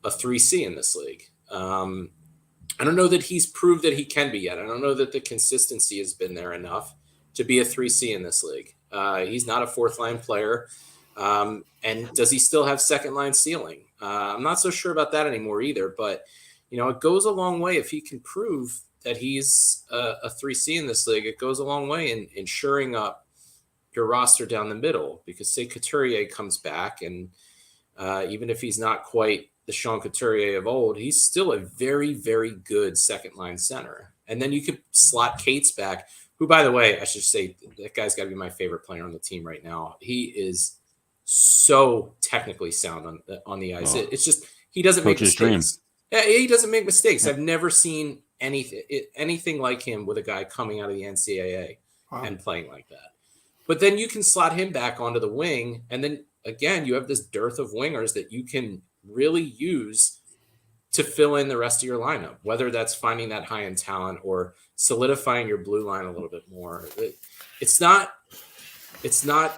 a 3C in this league? I don't know that he's proved that he can be yet. I don't know that the consistency has been there enough to be a 3C in this league. He's not a fourth line player. And does he still have second line ceiling? I'm not so sure about that anymore either, but it goes a long way if he can prove that he's a 3C in this league. It goes a long way in shoring up your roster down the middle, because say Couturier comes back, and even if he's not quite the Sean Couturier of old, he's still a very, very good second line center. And then you could slot Cates back, who, by the way, I should say that guy's got to be my favorite player on the team right now. He is so technically sound on the ice. It's just he doesn't make mistakes. Yeah, he doesn't make mistakes. I've never seen anything like him with a guy coming out of the NCAA and playing like that. But then you can slot him back onto the wing, and then again you have this dearth of wingers that you can really use to fill in the rest of your lineup, whether that's finding that high-end talent or solidifying your blue line a little bit more. It's not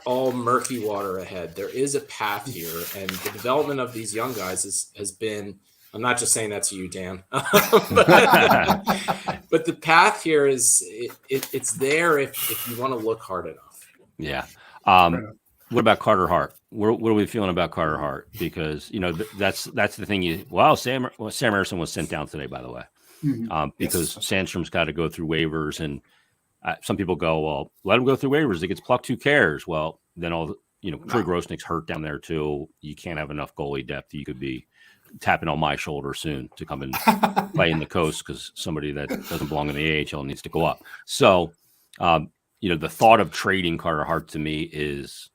all murky water ahead. There is a path here, and the development of these young guys has been, I'm not just saying that to you, Dan, but the path here is it's there if you want to look hard enough. Yeah. What about Carter Hart? What are we feeling about Carter Hart? Because that's the thing. Sam Emerson was sent down today, by the way, because Sandstrom's got to go through waivers, and some people go, well, let him go through waivers. He gets plucked. Who cares? Well, then Troy Grosnick's hurt down there too. You can't have enough goalie depth. You could be tapping on my shoulder soon to come and play in the coast, because somebody that doesn't belong in the AHL needs to go up. So, the thought of trading Carter Hart to me is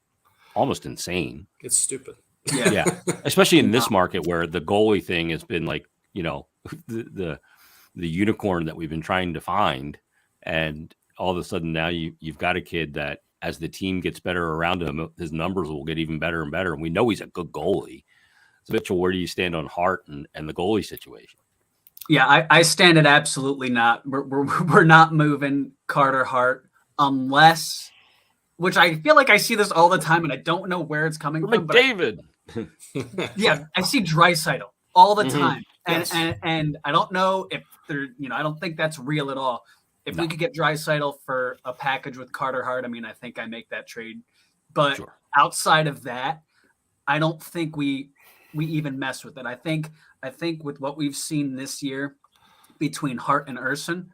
almost insane. It's stupid. Yeah. Especially in this market where the goalie thing has been like, the unicorn that we've been trying to find. And all of a sudden now you've got a kid that as the team gets better around him, his numbers will get even better and better. And we know he's a good goalie. So Mitchell, where do you stand on Hart and the goalie situation? Yeah, I stand at absolutely not. We're not moving Carter Hart unless, which I feel like I see this all the time, and I don't know where it's coming from. David. Yeah, I see Draisaitl all the time, and I don't know if they're, I don't think that's real at all. If we could get Draisaitl for a package with Carter Hart, I think I make that trade. But outside of that, I don't think we even mess with it. I think with what we've seen this year between Hart and Urson,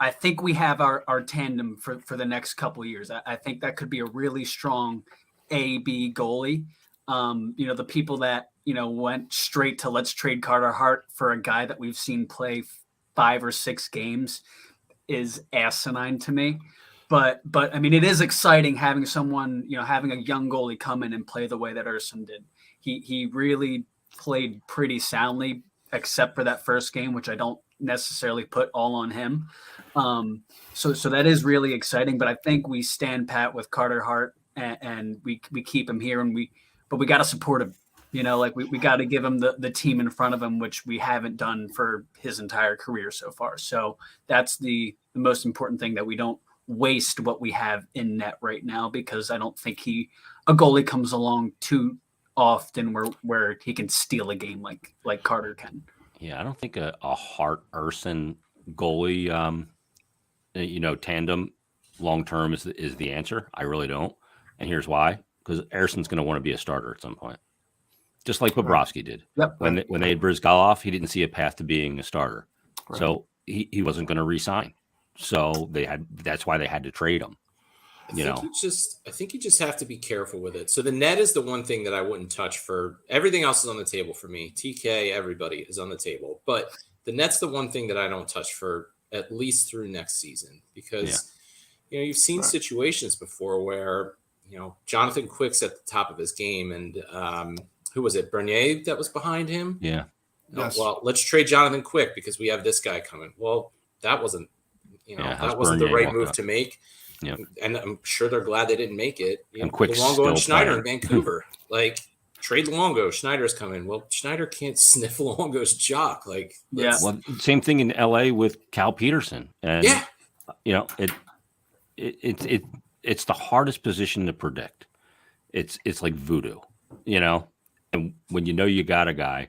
I think we have our tandem for the next couple of years. I think that could be a really strong A-B goalie. The people that, went straight to let's trade Carter Hart for a guy that we've seen play 5 or 6 games is asinine to me. But it is exciting having someone, having a young goalie come in and play the way that Urson did. He really played pretty soundly, except for that first game, which I don't necessarily put all on him. So that is really exciting. But I think we stand pat with Carter Hart, and we keep him here, but we got to support him. We got to give him the team in front of him, which we haven't done for his entire career so far. So that's the most important thing, that we don't waste what we have in net right now, because I don't think a goalie comes along too often where he can steal a game like Carter can. Yeah, I don't think a Hart Urson goalie tandem long term is the answer. I really don't, and here's why: because Erson's going to want to be a starter at some point, just like Bobrovsky did. Yep. When they had Brizgalov, he didn't see a path to being a starter, so he wasn't going to re-sign. So that's why they had to trade him. I think you just have to be careful with it. So the net is the one thing that I wouldn't touch. For everything else is on the table for me. TK, everybody is on the table, but the net's the one thing that I don't touch for at least through next season, because you've seen situations before where Jonathan Quick's at the top of his game, and who was it? Bernier that was behind him. Yeah. Yes. Well, let's trade Jonathan Quick because we have this guy coming. Well, that wasn't that wasn't the right move to make. Yeah. And I'm sure they're glad they didn't make it. And Quick's Luongo and still Schneider playing. in Vancouver. Like, trade Luongo. Schneider's coming. Well, Schneider can't sniff Luongo's jock. Like, Well, same thing in LA with Cal Peterson. And it's the hardest position to predict. It's like voodoo, and when you got a guy,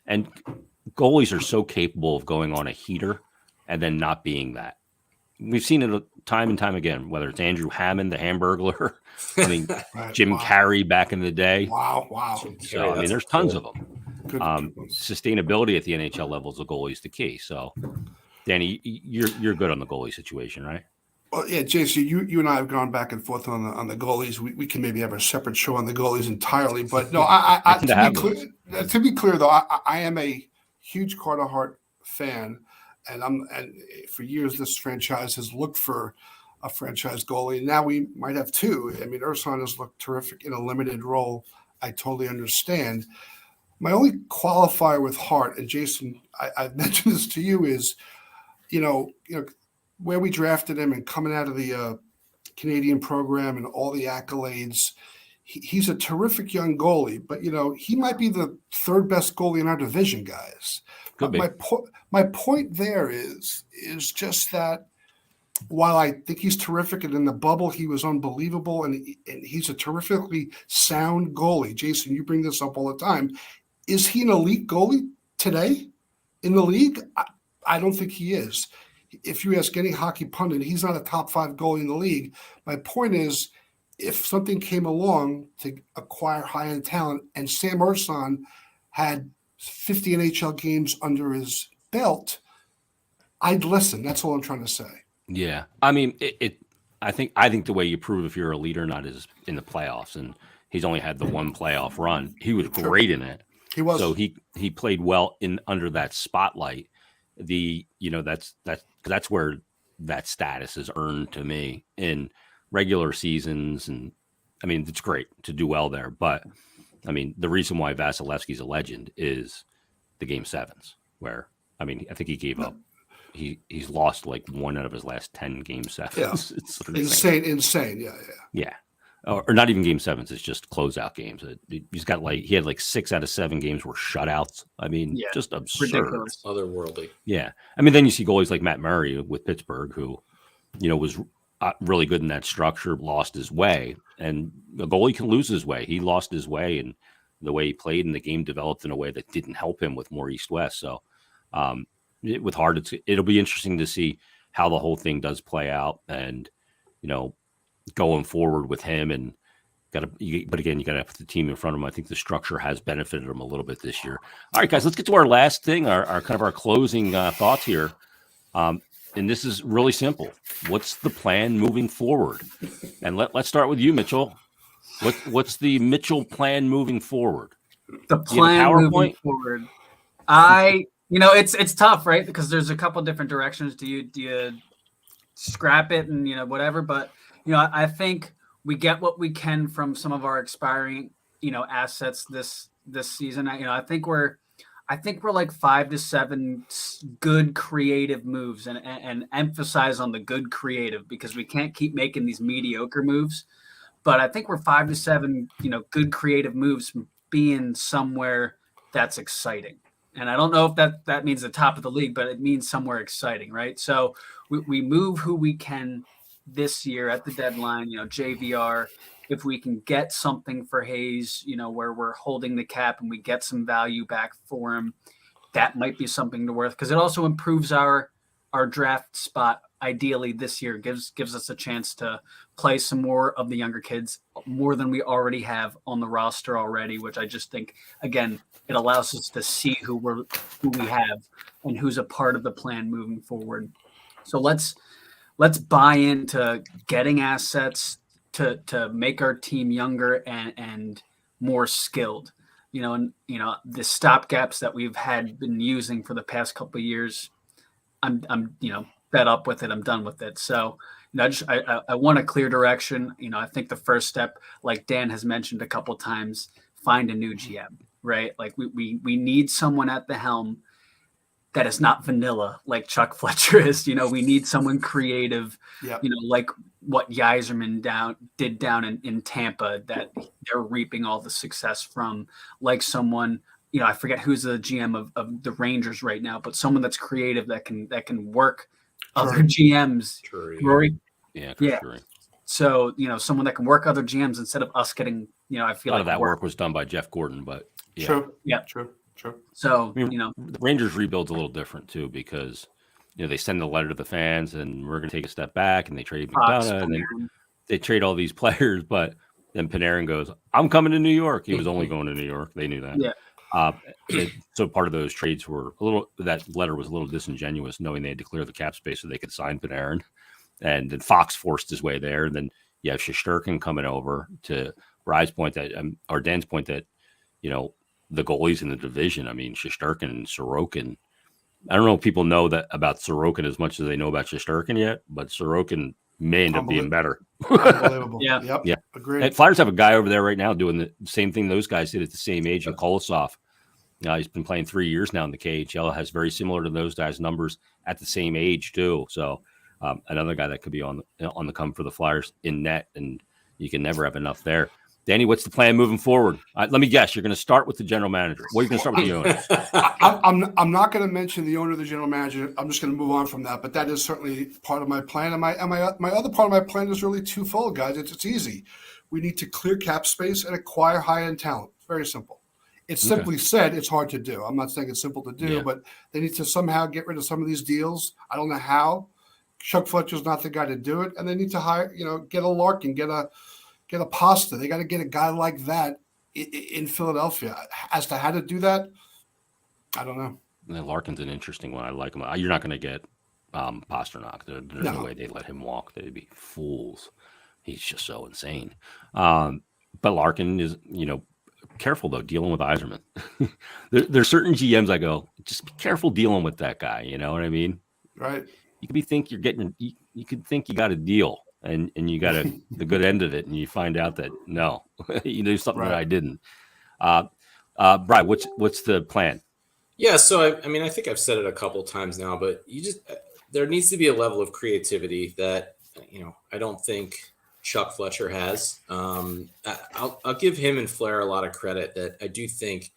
and goalies are so capable of going on a heater and then not being that. We've seen it time and time again, whether it's Andrew Hammond, the Hamburglar, Jim Carrey back in the day. Wow. So, there's tons of them. Sustainability at the NHL level is the goalie is the key. So, Danny, you're good on the goalie situation, right? Well, yeah, Jason, you and I have gone back and forth on the goalies. We can maybe have a separate show on the goalies entirely. But no, to be clear, though, I am a huge Carter Hart fan. And for years, this franchise has looked for a franchise goalie. Now we might have two. I mean, Ersan has looked terrific in a limited role. I totally understand. My only qualifier with Hart, and Jason, I've mentioned this to you, is, where we drafted him and coming out of the Canadian program and all the accolades. He's a terrific young goalie, but he might be the third best goalie in our division, guys. My point there is just that while I think he's terrific, and in the bubble he was unbelievable, and he's a terrifically sound goalie. Jason, you bring this up all the time. Is he an elite goalie today in the league? I don't think he is. If you ask any hockey pundit, he's not a top 5 goalie in the league. My point is, if something came along to acquire high-end talent and Sam Ersan had 50 NHL games under his belt, I'd listen. That's all I'm trying to say. Yeah. I mean, I think the way you prove if you're a leader or not is in the playoffs, and he's only had the one playoff run. He was great in it. He was. So he played well under that spotlight. That's where that status is earned to me in regular seasons. And I mean, it's great to do well there, but I mean, the reason why Vasilevsky's a legend is the game 7s, where, I mean, I think he gave up. He's lost like 1 out of his last 10 game 7s. Yeah. It's insane. Yeah. Or not even game 7s. It's just closeout games. He had like 6 out of 7 games were shutouts. I mean, just absurd. Ridiculous. Otherworldly. Yeah. I mean, then you see goalies like Matt Murray with Pittsburgh, who, was really good in that structure, lost his way. And a goalie can lose his way. He lost his way, and the way he played, and the game developed in a way that didn't help him with more East-West. So with Hart, it'll be interesting to see how the whole thing does play out, and, going forward with him. And but again, you got to put the team in front of him. I think the structure has benefited him a little bit this year. All right, guys, let's get to our last thing, our kind of our closing thoughts here. And this is really simple. What's the plan moving forward? And let's start with you, Mitchell. What's the Mitchell plan moving forward? The plan moving forward. It's tough, right? Because there's a couple different directions. Do you scrap it and whatever? But I think we get what we can from some of our expiring assets this season. I think we're like 5 to 7 good creative moves, and emphasize on the good creative, because we can't keep making these mediocre moves. But I think we're 5 to 7, good creative moves from being somewhere that's exciting. And I don't know if that means the top of the league, but it means somewhere exciting, right? So we move who we can this year at the deadline, JVR. If we can get something for Hayes, where we're holding the cap and we get some value back for him, that might be something to worth, because it also improves our draft spot. Ideally this year gives us a chance to play some more of the younger kids, more than we already have on the roster already, which I just think, again, it allows us to see who we have and who's a part of the plan moving forward. So let's let's buy into getting assets to make our team younger and more skilled. And the stopgaps that we've been using for the past couple of years, I'm fed up with it. I'm done with it. So I want a clear direction. I think the first step, like Dan has mentioned a couple of times, find a new GM, right? Like we need someone at the helm that is not vanilla like Chuck Fletcher is. We need someone creative, Yep. like what ICYMI did down in Tampa, that they're reaping all the success from, like someone, I forget who's the GM of the Rangers right now, but someone that's creative that can work other GMs. Rory. Yeah. Sure. So, someone that can work other GMs instead of us getting, I feel a lot like of that work was done by Jeff Gordon, but yeah. True. Yeah. True. So, the Rangers rebuild's a little different too, because they send the letter to the fans and we're going to take a step back, and they trade McDonough, and then they trade all these players, but then Panarin goes, "I'm coming to New York." He was only going to New York. They knew that. Yeah. So part of those trades were that letter was a little disingenuous, knowing they had to clear the cap space so they could sign Panarin, and then Fox forced his way there. And then you have Shesterkin coming over to Rye's point that, or Dan's point that, the goalies in the division. I mean, Shesterkin and Sorokin. I don't know if people know that about Sorokin as much as they know about Shesterkin yet, but Sorokin may end up being better. Unbelievable. Yeah. Yep. Yeah. Agreed. And Flyers have a guy over there right now doing the same thing those guys did at the same age, and Kolosov. He's been playing 3 years now in the KHL, has very similar to those guys' numbers at the same age too. So another guy that could be on the come for the Flyers in net, and you can never have enough there. Danny, what's the plan moving forward? Let me guess. You're going to start with the general manager. Well, you're going to start with the owner. I'm not going to mention the owner, the general manager. I'm just going to move on from that. But that is certainly part of my plan. And my other part of my plan is really twofold, guys. It's easy. We need to clear cap space and acquire high-end talent. Very simple. It's simply said, it's hard to do. I'm not saying it's simple to do, but they need to somehow get rid of some of these deals. I don't know how. Chuck Fletcher's not the guy to do it. And they need to hire, get a Larkin, get a Pasta. They got to get a guy like that in Philadelphia. As to how to do that, I don't know. And Larkin's an interesting one. I like him. You're not going to get Pasternak. There's no way they let him walk. They'd be fools. He's just so insane. But Larkin is, careful though, dealing with ICYMI. There's certain GMs I go, just be careful dealing with that guy. You know what I mean? Right. You could think you're getting, you could think you got a deal. And you got the good end of it, and you find out that no, you do something that I didn't. Brian, what's the plan? Yeah, so I think I've said it a couple times now, but there needs to be a level of creativity that I don't think Chuck Fletcher has. I'll give him and Flair a lot of credit that I do think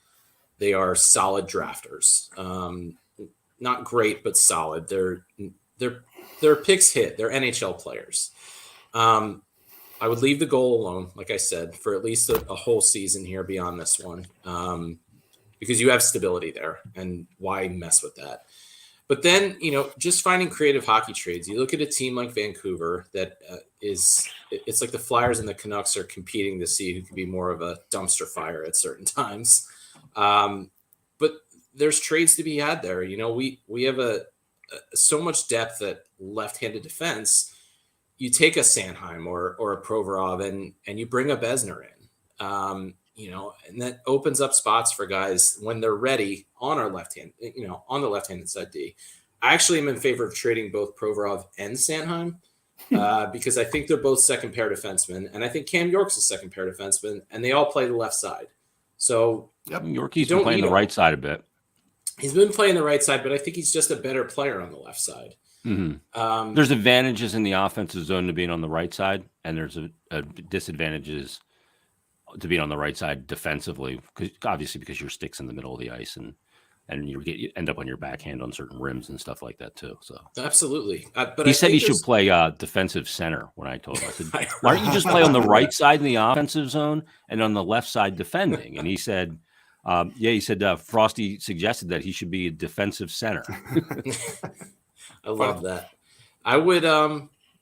they are solid drafters. Not great, but solid. Their picks hit. They're NHL players. I would leave the goal alone, like I said, for at least a whole season here beyond this one, because you have stability there, and why mess with that? But then, just finding creative hockey trades. You look at a team like Vancouver that it's like the Flyers and the Canucks are competing to see who can be more of a dumpster fire at certain times. But there's trades to be had there. We have so much depth at left-handed defense. You take a Sanheim or a Provorov and you bring a Besner in, and that opens up spots for guys when they're ready on our left hand, on the left-handed side D. I actually am in favor of trading both Provorov and Sanheim because I think they're both second pair defensemen, and I think Cam York's a second pair defenseman, and they all play the left side. So Yorkie's been playing the right side a bit. He's been playing the right side, but I think he's just a better player on the left side. Mm-hmm. There's advantages in the offensive zone to being on the right side, and there's a disadvantages to being on the right side defensively, because your stick's in the middle of the ice, and you end up on your backhand on certain rims and stuff like that too. So absolutely. But he said he should play defensive center. When I told him, I said, "Why don't you just play on the right side in the offensive zone and on the left side defending?" And he said, he said Frosty suggested that he should be a defensive center. I love that. I would,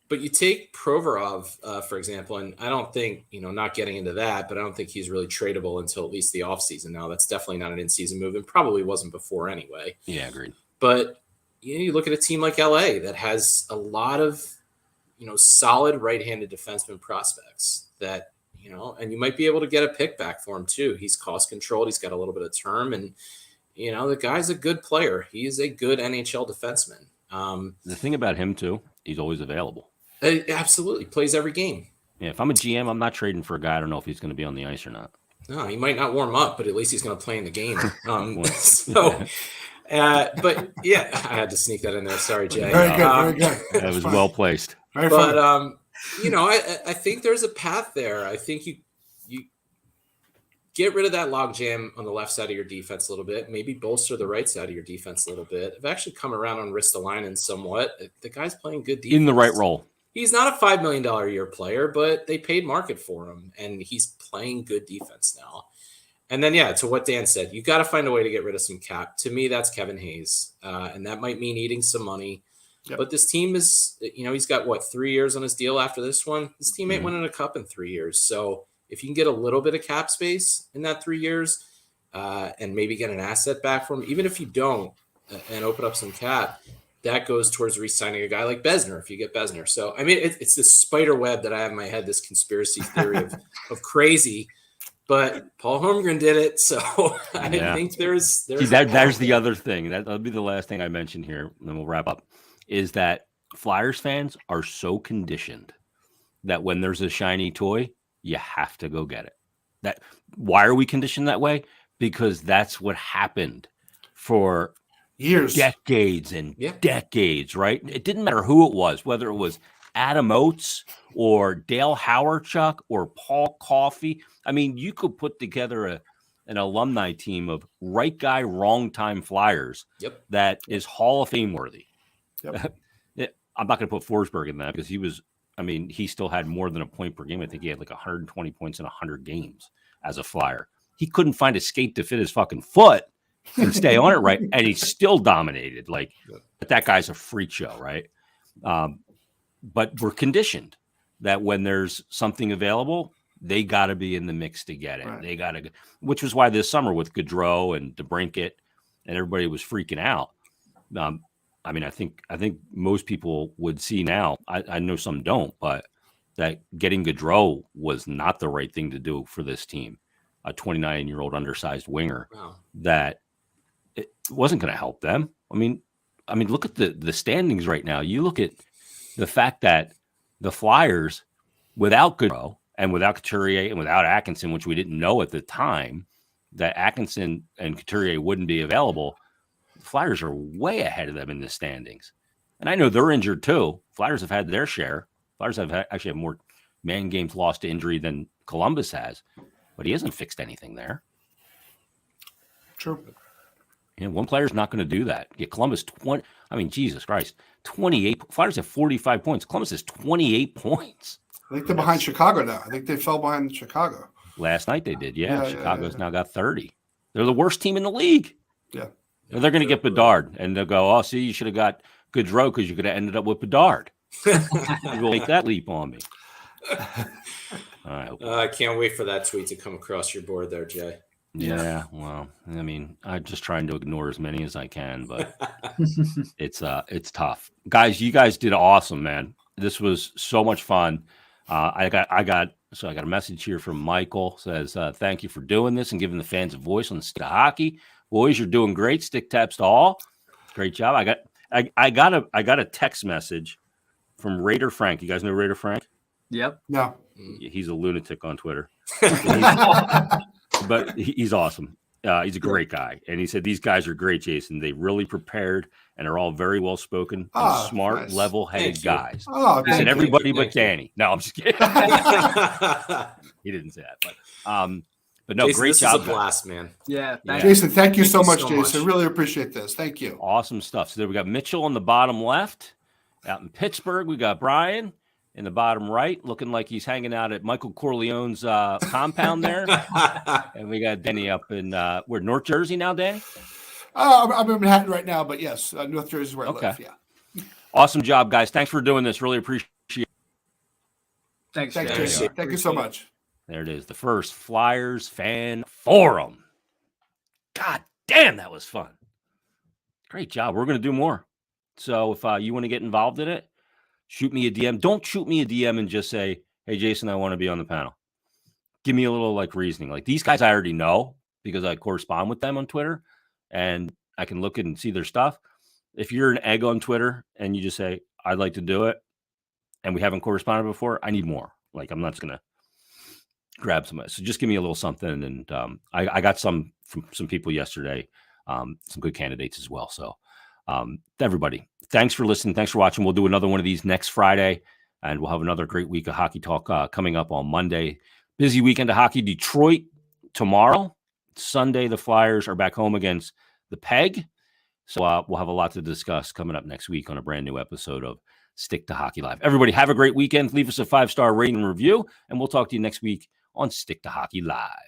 but you take Provorov, for example, and I don't think, not getting into that, but I don't think he's really tradable until at least the offseason now. That's definitely not an in-season move, and probably wasn't before anyway. Yeah, agreed. But you look at a team like LA that has a lot of solid right-handed defenseman prospects that, and you might be able to get a pick back for him too. He's cost controlled. He's got a little bit of term, and the guy's a good player. He is a good NHL defenseman. The thing about him too, he's always available. Absolutely plays every game. Yeah, if I'm a GM, I'm not trading for a guy. I don't know if he's going to be on the ice or not. No, he might not warm up, but at least he's going to play in the game. But yeah, I had to sneak that in there. Sorry, Jay. Very good, very good. That was well placed. Very But fun. I think there's a path there. I think you get rid of that logjam on the left side of your defense a little bit. Maybe bolster the right side of your defense a little bit. I've actually come around on Ristolainen somewhat. The guy's playing good defense In the right role. He's not a $5 million a year player, but they paid market for him, and he's playing good defense now. And then, to what Dan said, you got to find a way to get rid of some cap. To me, that's Kevin Hayes, and that might mean eating some money. Yep. But this team is, he's got, 3 years on his deal after this one? This team ain't winning a cup in 3 years. So if you can get a little bit of cap space in that 3 years and maybe get an asset back from him, even if you don't, and open up some cap, that goes towards re-signing a guy like Besner if you get Besner. So, I mean, it's this spider web that I have in my head, this conspiracy theory of crazy. But Paul Holmgren did it, so I think there's there's the other thing. That'll be the last thing I mention here, and then we'll wrap up, is that Flyers fans are so conditioned that when there's a shiny toy, you have to go get it. Why are we conditioned that way? Because that's what happened for years, decades and decades, right? It didn't matter who it was, whether it was Adam Oates or Dale Hawerchuk or Paul Coffey. I mean, you could put together an alumni team of right guy, wrong time Flyers that is Hall of Fame worthy. Yep. I'm not going to put Forsberg in that because he still had more than a point per game. I think he had like 120 points in 100 games as a Flyer. He couldn't find a skate to fit his fucking foot and stay on it right, and he still dominated. But that guy's a freak show, right? But we're conditioned that when there's something available, they got to be in the mix to get it. Right. They got to, which was why this summer with Gaudreau and DeBrincat and everybody was freaking out. I think most people would see now. I know some don't, but that getting Gaudreau was not the right thing to do for this team. A 29-year-old undersized winger that it wasn't going to help them. I mean, look at the standings right now. You look at the fact that the Flyers, without Gaudreau and without Couturier and without Atkinson, which we didn't know at the time, that Atkinson and Couturier wouldn't be available, the Flyers are way ahead of them in the standings. And I know they're injured too. Flyers have had their share. Flyers actually have more man games lost to injury than Columbus has, but he hasn't fixed anything there. True. One player's not going to do that. Get Columbus 20. I mean, Jesus Christ, 28. Flyers have 45 points. Columbus has 28 points. I think they're behind Chicago now. I think they fell behind Chicago. Last night they did. Chicago's now got 30. They're the worst team in the league. Yeah. And they're going to get Bedard, and they'll go, oh, see, you should have got Gaudreau because you could have ended up with Bedard. You'll make that leap on me. I can't wait for that tweet to come across your board there, Jay. Yeah, well, I mean, I'm just trying to ignore as many as I can, but it's tough. Guys, you guys did awesome, man. This was so much fun. I got a message here from Michael. Says, thank you for doing this and giving the fans a voice on Stick to Hockey. Boys, you're doing great. Stick taps to all. Great job. I got a text message from Raider Frank. You guys know Raider Frank? Yep. No. He's a lunatic on Twitter. But he's awesome. He's a great guy. And he said, these guys are great, Jason. They really prepared and are all very well spoken, smart, nice. Level-headed guys. He said everybody but Danny. No, I'm just kidding. He didn't say that. But no, Jason, great this job. Is a blast, man. Yeah. Jason, thank you so much, Jason. Really appreciate this. Thank you. Awesome stuff. So there we got Mitchell on the bottom left. Out in Pittsburgh, we got Brian in the bottom right, looking like he's hanging out at Michael Corleone's compound there. And we got Danny up in we're North Jersey now, Danny? I'm in Manhattan right now, but yes, North Jersey is where I live. Yeah. Awesome job, guys. Thanks for doing this. Really appreciate it. Thanks, Jason. Thank you so much. There it is. The first Flyers fan forum. God damn, that was fun. Great job. We're going to do more. So if you want to get involved in it, shoot me a DM. Don't shoot me a DM and just say, hey, Jason, I want to be on the panel. Give me a little like reasoning. Like these guys I already know because I correspond with them on Twitter and I can look and see their stuff. If you're an egg on Twitter and you just say, I'd like to do it, and we haven't corresponded before, I need more. Like I'm not just going to grab somebody. So just give me a little something. And I got some from some people yesterday, some good candidates as well. So everybody, thanks for listening. Thanks for watching. We'll do another one of these next Friday, and we'll have another great week of hockey talk coming up on Monday. Busy weekend of hockey. Detroit tomorrow. Sunday, the Flyers are back home against the Peg. So we'll have a lot to discuss coming up next week on a brand new episode of Stick to Hockey Live. Everybody have a great weekend. Leave us a 5-star rating and review, and we'll talk to you next week on Stick to Hockey Live.